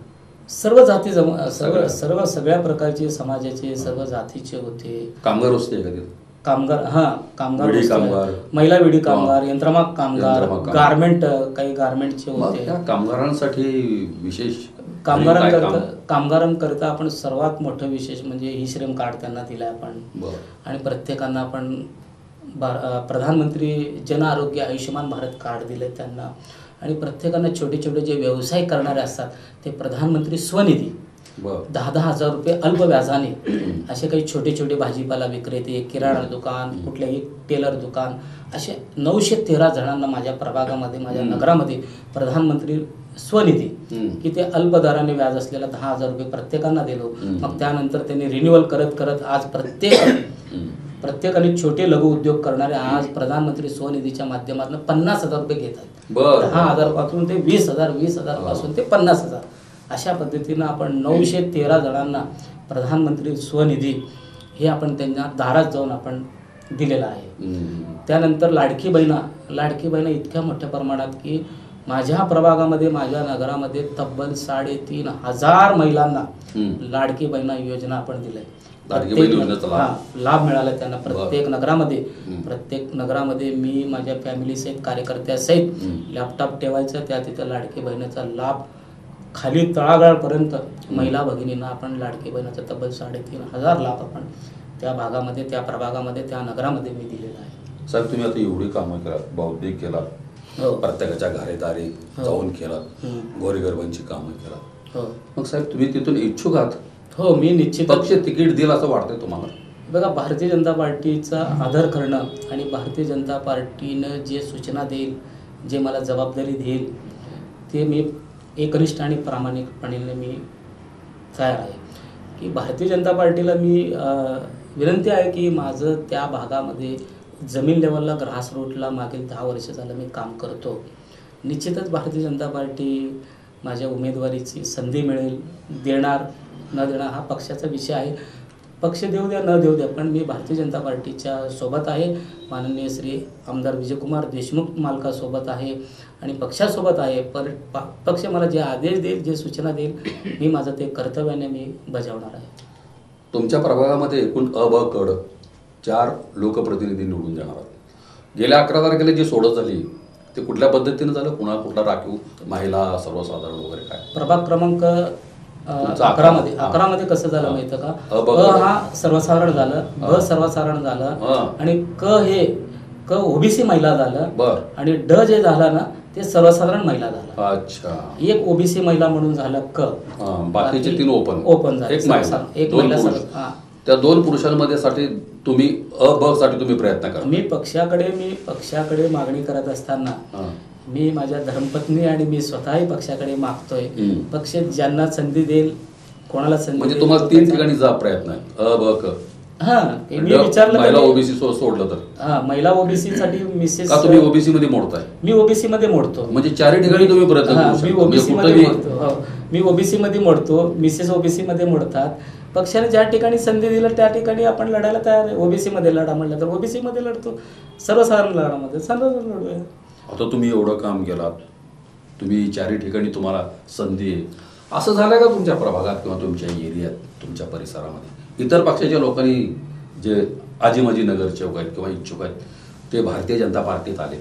सर्व जाती सगळ्या प्रकारचे समाजाचे सर्व जातीचे होते. कामगार वस्ती आहे का? कामगार, महिला विडी कामगार, यंत्रमाग कामगार, गारमेंट, काही गारमेंटचे होते. कामगारांसाठी विशेष कामगारांकरता आपण सर्वात मोठं विशेष म्हणजे ई श्रम कार्ड त्यांना दिलं आपण आणि प्रत्येकांना आपण प्रधानमंत्री जन आरोग्य आयुष्यमान भारत कार्ड दिले त्यांना, आणि प्रत्येकानं छोटे छोटे जे व्यवसाय करणारे असतात ते प्रधानमंत्री स्वनिधी 10,000 रुपये अल्प व्याजाने असे काही छोटे छोटे भाजीपाला विक्रेते, किराणा दुकान, कुठल्याही टेलर दुकान, असे 913 जणांना माझ्या प्रभागामध्ये, माझ्या नगरामध्ये प्रधानमंत्री स्वनिधी की ते अल्प दराने व्याज असलेला 10,000 रुपये प्रत्येकांना दिलो. मग त्यानंतर त्यांनी रिन्युअल करत करत आज प्रत्येकाने छोटे लघु उद्योग करणारे आज प्रधानमंत्री स्वनिधीच्या माध्यमातून 50,000 रुपये घेत आहेत. 10,000 पासून ते 20,000, 20,000 पासून ते 50,000, अशा पद्धतीनं आपण 913 जणांना प्रधानमंत्री स्वनिधी हे आपण त्यांना दारात जाऊन आपण दिलेलं आहे. त्यानंतर लाडकी बहिणा इतक्या मोठ्या प्रमाणात की माझ्या प्रभागामध्ये, माझ्या नगरामध्ये तब्बल 3,500 महिलांना लाडकी बहिणा योजना आपण दिली. लाभ मिळाला त्यांना. प्रत्येक नगरामध्ये मी माझ्या फॅमिली सहित, कार्यकर्त्यासहित लॅपटॉप ठेवायचं, त्या तिथं लाडकी बहिणीचा लाभ खाली तळागाळपर्यंत महिला भगिनींना आपण लाडकी बहिणीचा तब्बल 3,500 लाभ आपण त्या भागामध्ये, त्या प्रभागामध्ये, त्या नगरामध्ये मी दिलेला आहे. साहेब, तुम्ही आता एवढी कामं केलात, बौद्धिक केलात, प्रत्येकाच्या घरेदारी जाऊन केलात, गोरगरिबांची कामं केलात, मग साहेब तुम्ही तिथून इच्छुक आहात? हो, मी निश्चित. पक्ष तिकीट दिलं असं वाटतंय तुम्हाला? बघा, भारतीय जनता पार्टीचा आदर करणं आणि भारतीय जनता पार्टीनं जे सूचना देईल, जे मला जबाबदारी देईल, ते मी एकनिष्ठ आणि प्रामाणिकपणे मी तयार आहे. की भारतीय जनता पार्टीला मी विनंती आहे की माझं त्या भागामध्ये जमीन लेवलला, ग्रास रूटला मागील 10 वर्ष झालं मी काम करतो. निश्चितच भारतीय जनता पार्टी माझ्या उमेदवारीची संधी मिळेल, देणार न देणार हा पक्षाचा विषय आहे. पक्ष देऊ द्या न देऊ द्या, पण मी भारतीय जनता पार्टीच्या सोबत आहे. माननीय श्री आमदार विजयकुमार देशमुख मालकासोबत आहे आणि पक्षासोबत आहे. पक्ष मला जे आदेश देईल, जे सूचना देईल, मी माझं ते कर्तव्याने मी बजावणार आहे. तुमच्या प्रभागामध्ये एकूण अ, ब, क, ड 4 लोकप्रतिनिधी निवडून देणार आहेत. गेल्या 11 तारखेला जी सोडत झाली ते कुठल्या पद्धतीनं झालं? कुठला राखीव, महिला, सर्वसाधारण वगैरे काय? प्रभाग क्रमांक 11 मध्ये कसं झालं माहिती का? अ हा सर्वसाधारण झालं, ब सर्वसाधारण झालं, आणि क ओबीसी महिला झालं, आणि ड जे झालं ना ते सर्वसाधारण महिला झालं. अच्छा. एक ओबीसी महिला म्हणून झालं क, बाकीचे 3 ओपन झाले. एक महिला. त्या 2 पुरुषांमध्ये साठी तुम्ही अ, ब साठी तुम्ही प्रयत्न करा. मी पक्षाकडे मागणी करत असताना मी माझ्या धर्मपत्नी आणि मी स्वतःही पक्षाकडे मागतोय. पक्ष ज्यांना संधी देईल, कोणाला संधी, म्हणजे तुम्हाला 3 ठिकाणी जा प्रयत्न आहे, अ, ब, क. मी विचारलं महिला ओबीसी सोडलं तर? महिला ओबीसी साठी मिसेस. का तुम्ही ओबीसी मध्ये मोडताय? मी ओबीसी मध्ये मोडतो. म्हणजे 4 ठिकाणी तुम्ही प्रयत्न करू शकता. मी ओबीसी मध्ये मोडतो, मिसेस ओबीसी मध्ये मोडतात. पक्षाने ज्या ठिकाणी संधी दिलं त्या ठिकाणी आपण लढायला तयार आहे. ओबीसी मध्ये लढा म्हणलं तर ओबीसी मध्ये लढतो, सर्वसाधारण लढामध्ये सर्वसाधारण लढूया. आता तुम्ही एवढं काम केलात, तुम्ही 4 ठिकाणी तुम्हाला संधी आहे, असं झालं का तुमच्या प्रभागात किंवा तुमच्या एरियात, तुमच्या परिसरामध्ये इतर पक्षाच्या लोकांनी, जे आजीमाजी नगरसेवक आहेत किंवा इच्छुक आहेत, ते भारतीय जनता पार्टीत आले,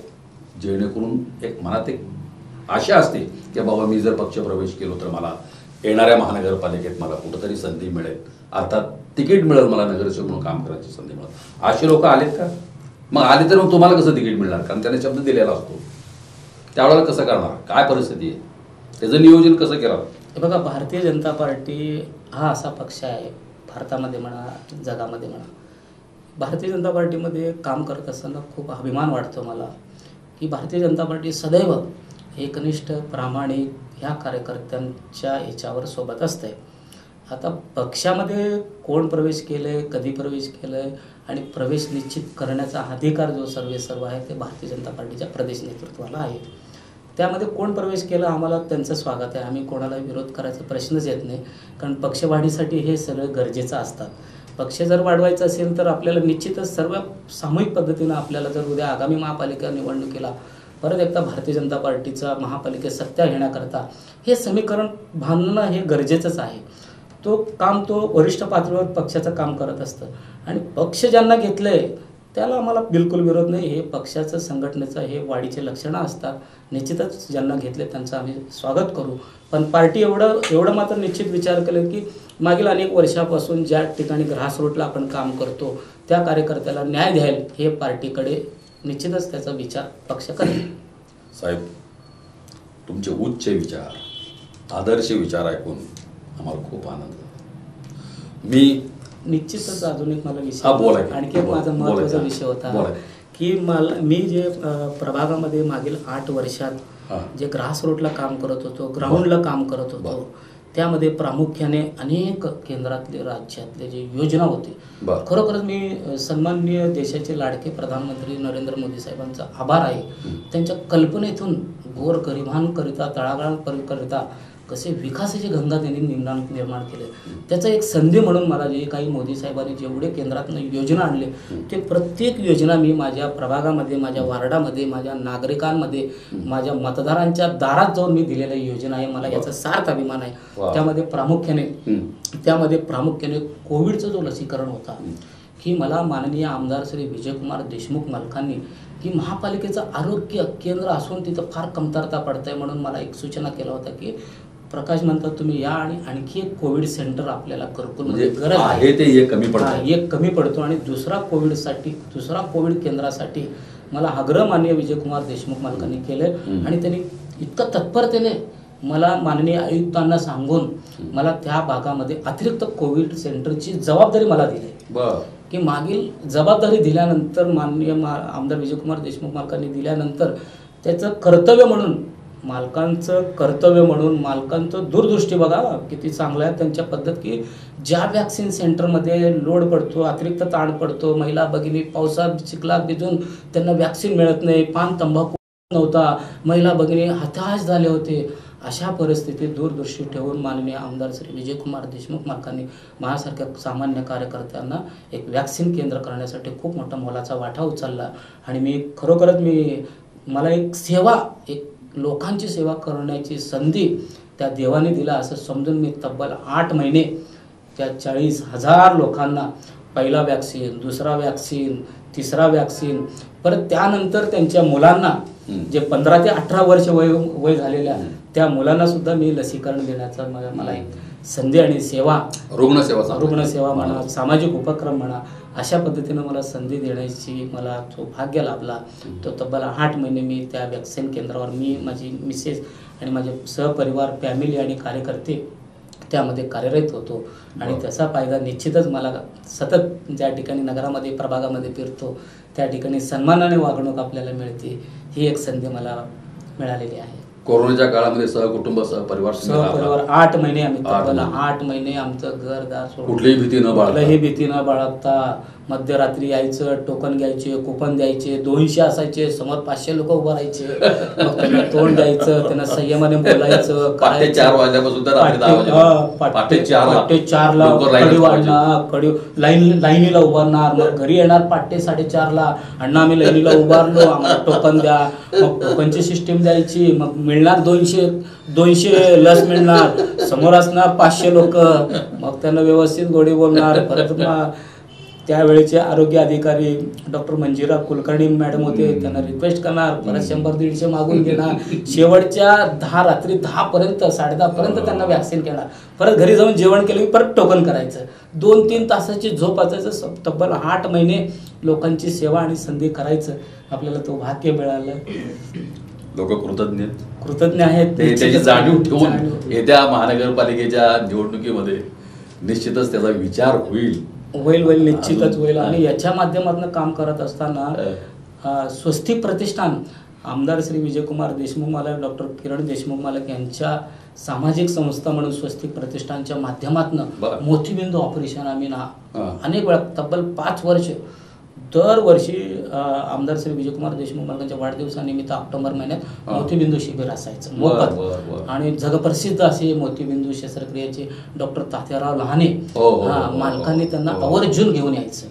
जेणेकरून एक मनात एक आशा असते की बाबा मी जर पक्ष प्रवेश केलो तर मला येणाऱ्या महानगरपालिकेत मला कुठंतरी संधी मिळेल, अर्थात तिकीट मिळेल, मला नगरसेवक म्हणून काम करायची संधी मिळेल. असे लोक आलेत का? मग आले तर मग तुम्हाला कसं तिकीट मिळणार? कारण त्याने शब्द दिलेला असतो. त्यावेळेला कसं करणार? काय परिस्थिती आहे? त्याचं नियोजन कसं केलं? बघा, भारतीय जनता पार्टी हा असा पक्ष आहे, भारतामध्ये म्हणा, जगामध्ये म्हणा, भारतीय जनता पार्टीमध्ये काम करत असताना खूप अभिमान वाटतो मला की भारतीय जनता पार्टी सदैव एकनिष्ठ, प्रामाणिक ह्या कार्यकर्त्यांच्या ह्याच्यावर सोबत असते. आता पक्षामध्ये कोण प्रवेश केलं आहे, कधी प्रवेश केलं आहे, आणि प्रवेश निश्चित करण्याचा अधिकार जो सर्व आहे ते भारतीय जनता पार्टीच्या प्रदेश नेतृत्वाला आहे. त्यामध्ये कोण प्रवेश केला, आम्हाला त्यांचं स्वागत आहे. आम्ही कोणाला विरोध करायचा प्रश्नच येत नाही, कारण पक्षवाढीसाठी हे सगळं गरजेचं असतात. पक्ष जर वाढवायचा असेल तर आपल्याला निश्चितच सर्व सामूहिक पद्धतीनं आपल्याला जर उद्या आगामी महापालिका निवडणुकीला परत एकदा भारतीय जनता पार्टीचा महापालिकेत सत्ता घेण्याकरता हे समीकरण बांधणं हे गरजेचंच आहे. तो वरिष्ठ पातळीवर पक्षाचं काम करत असतं, आणि पक्ष ज्यांना घेतलं आहे त्याला आम्हाला बिलकुल विरोध नाही. हे पक्षाचं संघटनेचं हे वाढीचे लक्षणं असतात. निश्चितच ज्यांना घेतले त्यांचं आम्ही स्वागत करू. पण पार्टी एवढं मात्र निश्चित विचार केलं की मागील अनेक वर्षापासून ज्या ठिकाणी ग्रासरूटला आपण काम करतो त्या कार्यकर्त्याला न्याय द्याल हे पार्टीकडे निश्चितच त्याचा विचार पक्ष करेल. साहेब, तुमचे उच्च विचार, आदर्श विचार ऐकून आम्हाला खूप आनंद झाला. मी निश्चितच अजून एक मला हा, बोला विषय की. आणखी एक माझा बोला. महत्त्वाचा विषय होता बोला. की मी जे प्रभागामध्ये मागील 8 वर्षात हां. जे ग्रासरूटला काम करत होतो, ग्राउंडला काम करत होतो, त्यामध्ये प्रामुख्याने अनेक केंद्रातले राज्यातले जे योजना होते, बरं. खरोखरच मी सन्माननीय देशाचे लाडके प्रधानमंत्री नरेंद्र मोदी साहेबांचा आभार आहे. त्यांच्या कल्पनेतून गोरगरिबांकरिता तळागाळांकरिता कसे विकासाची गंगा त्यांनी निर्माण केले, त्याचा एक संधी म्हणून मला जे काही मोदी साहेबांनी जेवढे केंद्रातून योजना आणले ते प्रत्येक योजना मी माझ्या प्रभागामध्ये, माझ्या वार्डामध्ये, माझ्या नागरिकांमध्ये, माझ्या मतदारांच्या दारात जाऊन मी दिलेल्या योजना आहे. मला याचा सार्थ अभिमान आहे. त्यामध्ये प्रामुख्याने कोविडचं जो लसीकरण होता की मला माननीय आमदार श्री विजयकुमार देशमुख मालकांनी की महापालिकेचं आरोग्य केंद्र असून तिथं फार कमतरता पडत आहे म्हणून मला एक सूचना केला होता की प्रकाश म्हणतात तुम्ही या आणि आणखी एक कोविड सेंटर आपल्याला घरकुलमध्ये गरज आहे ते एक कमी पडतं. एक कमी पडतो आणि दुसरा कोविड केंद्रासाठी मला आग्रह माननीय विजयकुमार देशमुख मालकांनी केले आणि त्यांनी इतकं तत्परतेने मला माननीय आयुक्तांना सांगून मला त्या भागामध्ये अतिरिक्त कोविड सेंटरची जबाबदारी मला दिली की मागील जबाबदारी दिल्यानंतर माननीय आमदार विजयकुमार देशमुख मालकांनी दिल्यानंतर त्याचं कर्तव्य म्हणून मालकांचं दूरदृष्टी बघा किती चांगलं आहे त्यांच्या पद्धत की ज्या वॅक्सिन सेंटरमध्ये लोड पडतो, अतिरिक्त ताण पडतो, महिला भगिनी पावसात चिखलात भिजून त्यांना वॅक्सिन मिळत नाही, पान तंबाखू नव्हता, महिला भगिनी हताश झाले होते, अशा परिस्थितीत दूरदृष्टी ठेवून माननीय आमदार श्री विजयकुमार देशमुख मालकांनी माझ्यासारख्या सामान्य कार्यकर्त्यांना एक वॅक्सिन केंद्र करण्यासाठी खूप मोठा मोलाचा वाटा उचलला. आणि मी खरोखरच मला एक लोकांची सेवा करण्याची संधी त्या देवाने दिला असं समजून मी तब्बल 8 महिने त्या 40,000 लोकांना पहिला वॅक्सिन, दुसरा वॅक्सिन, तिसरा वॅक्सिन, परत त्यानंतर त्यांच्या मुलांना जे 15 ते 18 वर्ष वय झालेल्या त्या मुलांना सुद्धा मी लसीकरण देण्याचा मला एक संधी आणि सेवा, रुग्णसेवा म्हणा, सामाजिक उपक्रम म्हणा, अशा पद्धतीनं मला संधी देण्याची मला जो भाग्य लाभला तो तब्बल 8 महिने मी त्या वॅक्सिन केंद्रावर मी, माझी मिसेस आणि माझे सहपरिवार, फॅमिली आणि कार्यकर्ते त्यामध्ये कार्यरत होतो. आणि त्याचा फायदा निश्चितच मला सतत ज्या ठिकाणी नगरामध्ये प्रभागामध्ये फिरतो त्या ठिकाणी सन्मानाने वागणूक आपल्याला मिळते, ही एक संधी मला मिळालेली आहे. कोरोनाच्या काळामध्ये सहपरिवार 8 महिने आम्ही तब्बल 8 महिने आमचं घरदार सोडून कुठलीही भीती न बाळगता मध्यरात्री यायचं, टोकन घ्यायचे, कुपन द्यायचे, 200 असायचे, समोर 500 लोक उभं राहायचे, मग त्यांना तोंड द्यायचं, त्यांना संयमाने बोलायचं, 4 वाजल्यापासून पहाटे 4ला कडी वाढणार, लाईनीला उभारणार, मग घरी येणार पहाटे 4:30ला, अण्णा आम्ही लाईनीला उभारलो, आम्हाला टोकन द्या, मग टोकनची सिस्टीम द्यायची, मग मिळणार 200 लस मिळणार, समोर असणार 500 लोक, मग त्यांना व्यवस्थित गोडी बोलणार. परत त्यावेळेचे आरोग्य अधिकारी डॉक्टर मंजिरा कुलकर्णी मॅडम होते, त्यांना रिक्वेस्ट करणार, परत 100-150 मागून घेणार, शेवटच्या रात्री 10 पर्यंत 10:30 पर्यंत त्यांना वॅक्सिन घेणार, परत घरी जाऊन जेवण केलं की परत टोकन करायचं, 2-3 तासाची झोप असायचं. तब्बल 8 महिने लोकांची सेवा आणि संधी करायचं आपल्याला तो भाग्य मिळालं. लोक कृतज्ञ आहेत. त्याची जाणीव ठेवून येत्या महानगरपालिकेच्या निवडणुकीमध्ये निश्चितच त्याचा विचार होईल निश्चितच होईल. आणि याच्या माध्यमातून काम करत असताना स्वस्तिक प्रतिष्ठान आमदार श्री विजयकुमार देशमुख मालक, डॉक्टर किरण देशमुख मालक यांच्या सामाजिक संस्था म्हणून स्वस्तिक प्रतिष्ठानच्या माध्यमातून मोतीबिंदू ऑपरेशन आम्ही अनेक वेळा तब्बल 5 वर्ष दरवर्षी आमदार श्री विजयकुमार देशमुख मालकांच्या वाढदिवसानिमित्त ऑक्टोबर महिन्यात मोतीबिंदू शिबिर असायचं मोफत. आणि जगप्रसिद्ध असे मोतीबिंदू शस्त्रक्रियेचे डॉक्टर तात्याराव लहाने मालकांनी त्यांना आवर्जून घेऊन यायचं.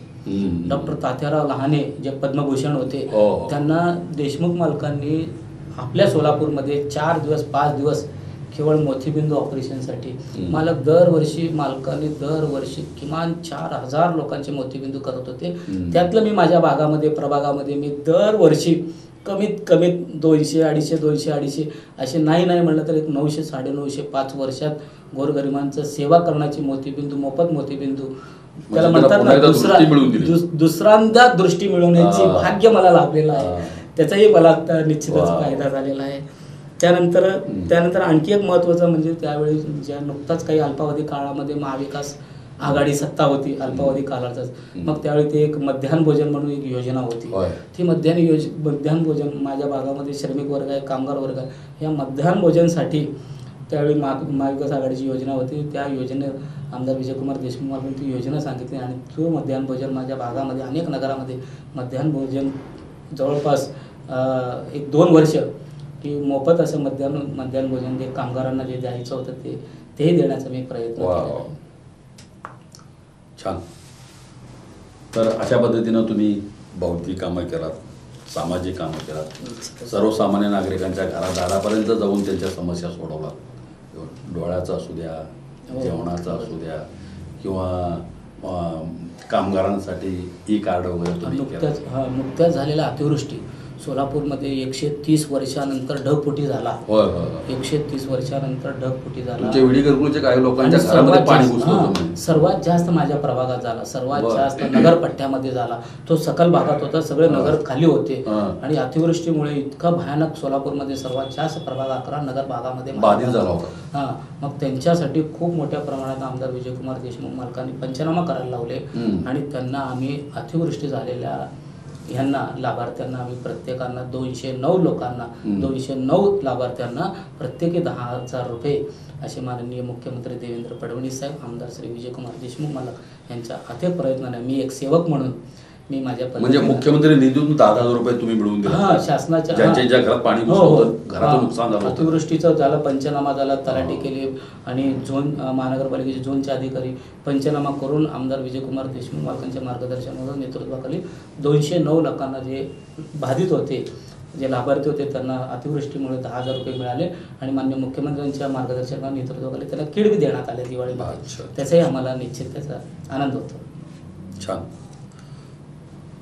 डॉक्टर तात्याराव लहाने जे पद्मभूषण होते त्यांना देशमुख मालकांनी आपल्या सोलापूरमध्ये 4 दिवस 5 दिवस केवळ मोतीबिंदू ऑपरेशनसाठी. मालकाने दरवर्षी किमान 4,000 लोकांचे मोतीबिंदू करत होते. त्यातलं मी माझ्या प्रभागामध्ये मी दरवर्षी कमीत कमीत 200-250 असे नाही म्हणलं तर एक 900-950 5 वर्षात गोरगरिबांचं सेवा करण्याची मोतीबिंदू, मोफत मोतीबिंदू त्याला म्हणतात ना, दुसऱ्यांदा दृष्टी मिळवण्याची भाग्य मला लाभलेलं आहे. त्याचाही मला निश्चितच फायदा झालेला आहे. त्यानंतर आणखी एक महत्त्वाचं म्हणजे त्यावेळी ज्या नुकताच काही अल्पावधी काळामध्ये महाविकास आघाडी सत्ता होती अल्पावधी काळातच, मग त्यावेळी ते एक मध्यान्ह भोजन म्हणून एक योजना होती. ती मध्यान्ह भोजन माझ्या भागामध्ये श्रमिक वर्ग आहे, कामगार वर्ग आहे, या मध्यान्ह भोजनसाठी त्यावेळी महाविकास आघाडीची योजना होती. त्या योजनेत आमदार विजयकुमार देशमुख मला ती योजना सांगितली आणि तो मध्यान्ह भोजन माझ्या भागामध्ये अनेक नगरामध्ये मध्यान्ह भोजन जवळपास 1-2 वर्ष की मोफत असं मध्यान्ह भोजन जे कामगारांना जे द्यायचं होतं तेही देण्याचा मी प्रयत्न केला. छान. तर अशा पद्धतीनं तुम्ही बौद्धिक कामं केलात, सामाजिक कामं केलात, सर्वसामान्य नागरिकांच्या दारापर्यंत जाऊन त्यांच्या समस्या सोडवलात. डोळ्याचा असू द्या, जेवणाचा असू द्या, किंवा कामगारांसाठी ई-कार्ड वगैरे तुम्ही नुकत्याच झालेल्या अतिवृष्टी सोलापूरमध्ये 130 वर्षानंतर ढगफुटी झाला. 130 वर्षानंतर ढगफुटी झाला. काही लोकांच्या घरामध्ये पाणी घुसलं. सर्वात जास्त माझ्या प्रभागात झाला, सर्वात जास्त नगरपट्ट्यामध्ये झाला. तो सकल भागात होता, सगळे नगर खाली होते आणि अतिवृष्टीमुळे इतका भयानक सोलापूरमध्ये सर्वात जास्त प्रभाग 11 नगर भागामध्ये बाधित झाला होता. मग त्यांच्यासाठी खूप मोठ्या प्रमाणात आमदार विजयकुमार देशमुख मालकांनी पंचनामा करायला लावले आणि त्यांना आम्ही अतिवृष्टी झालेल्या लाभार्थ्यांना आम्ही प्रत्येकांना 209 लोकांना 209 लाभार्थ्यांना प्रत्येकी 10,000 रुपये असे माननीय मुख्यमंत्री देवेंद्र फडणवीस साहेब, आमदार श्री विजयकुमार देशमुख मालक यांच्या अथक प्रयत्नाने मी एक सेवक म्हणून मी माझ्या म्हणजे मुख्यमंत्री निधीतून 10,000 रुपये तुम्ही मिळवून दिला. शासनाच्या ज्यांच्या घरात पाणी घुसलं, घराचं नुकसान झालं, अतिवृष्टीचं झालं, पंचनामा झाला, तलाठी केली आणि झोन महानगरपालिकेचे झोनचे अधिकारी पंचनामा करून आमदार विजयकुमार देशमुख मालकांच्या मार्गदर्शनावर नेतृत्वाखाली 209 लोकांना जे बाधित होते, जे लाभार्थी होते, त्यांना अतिवृष्टीमुळे 10,000 रुपये मिळाले आणि माननीय मुख्यमंत्र्यांच्या मार्गदर्शनावर नेतृत्वाखाली त्यांना किट बी देण्यात आले दिवाळीमध्ये. त्याचाही आम्हाला निश्चित त्याचा आनंद होतो. छान.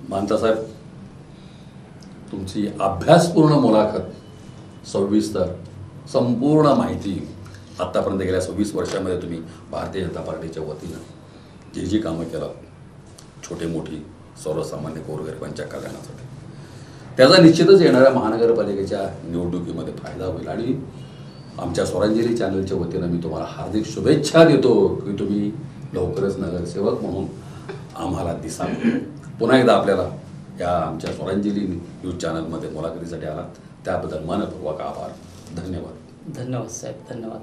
मानता साहेब, तुमची अभ्यासपूर्ण मुलाखत, सविस्तर संपूर्ण माहिती आत्तापर्यंत गेल्या 26 वर्षामध्ये तुम्ही भारतीय जनता पार्टीच्या वतीनं जी कामं केलं, छोटे मोठी सर्वसामान्य गोरगरिबांच्या कल्याणासाठी, त्याचा निश्चितच येणाऱ्या महानगरपालिकेच्या निवडणुकीमध्ये फायदा होईल. आणि आमच्या स्वरांजली चॅनलच्या वतीनं मी तुम्हाला हार्दिक शुभेच्छा देतो की तुम्ही लवकरच नगरसेवक म्हणून आम्हाला दिसाल. पुन्हा एकदा आपल्याला या आमच्या स्वरांजली न्यूज चॅनलमध्ये मुलाखतीसाठी आलात त्याबद्दल मनपूर्वक आभार. धन्यवाद. धन्यवाद साहेब, धन्यवाद.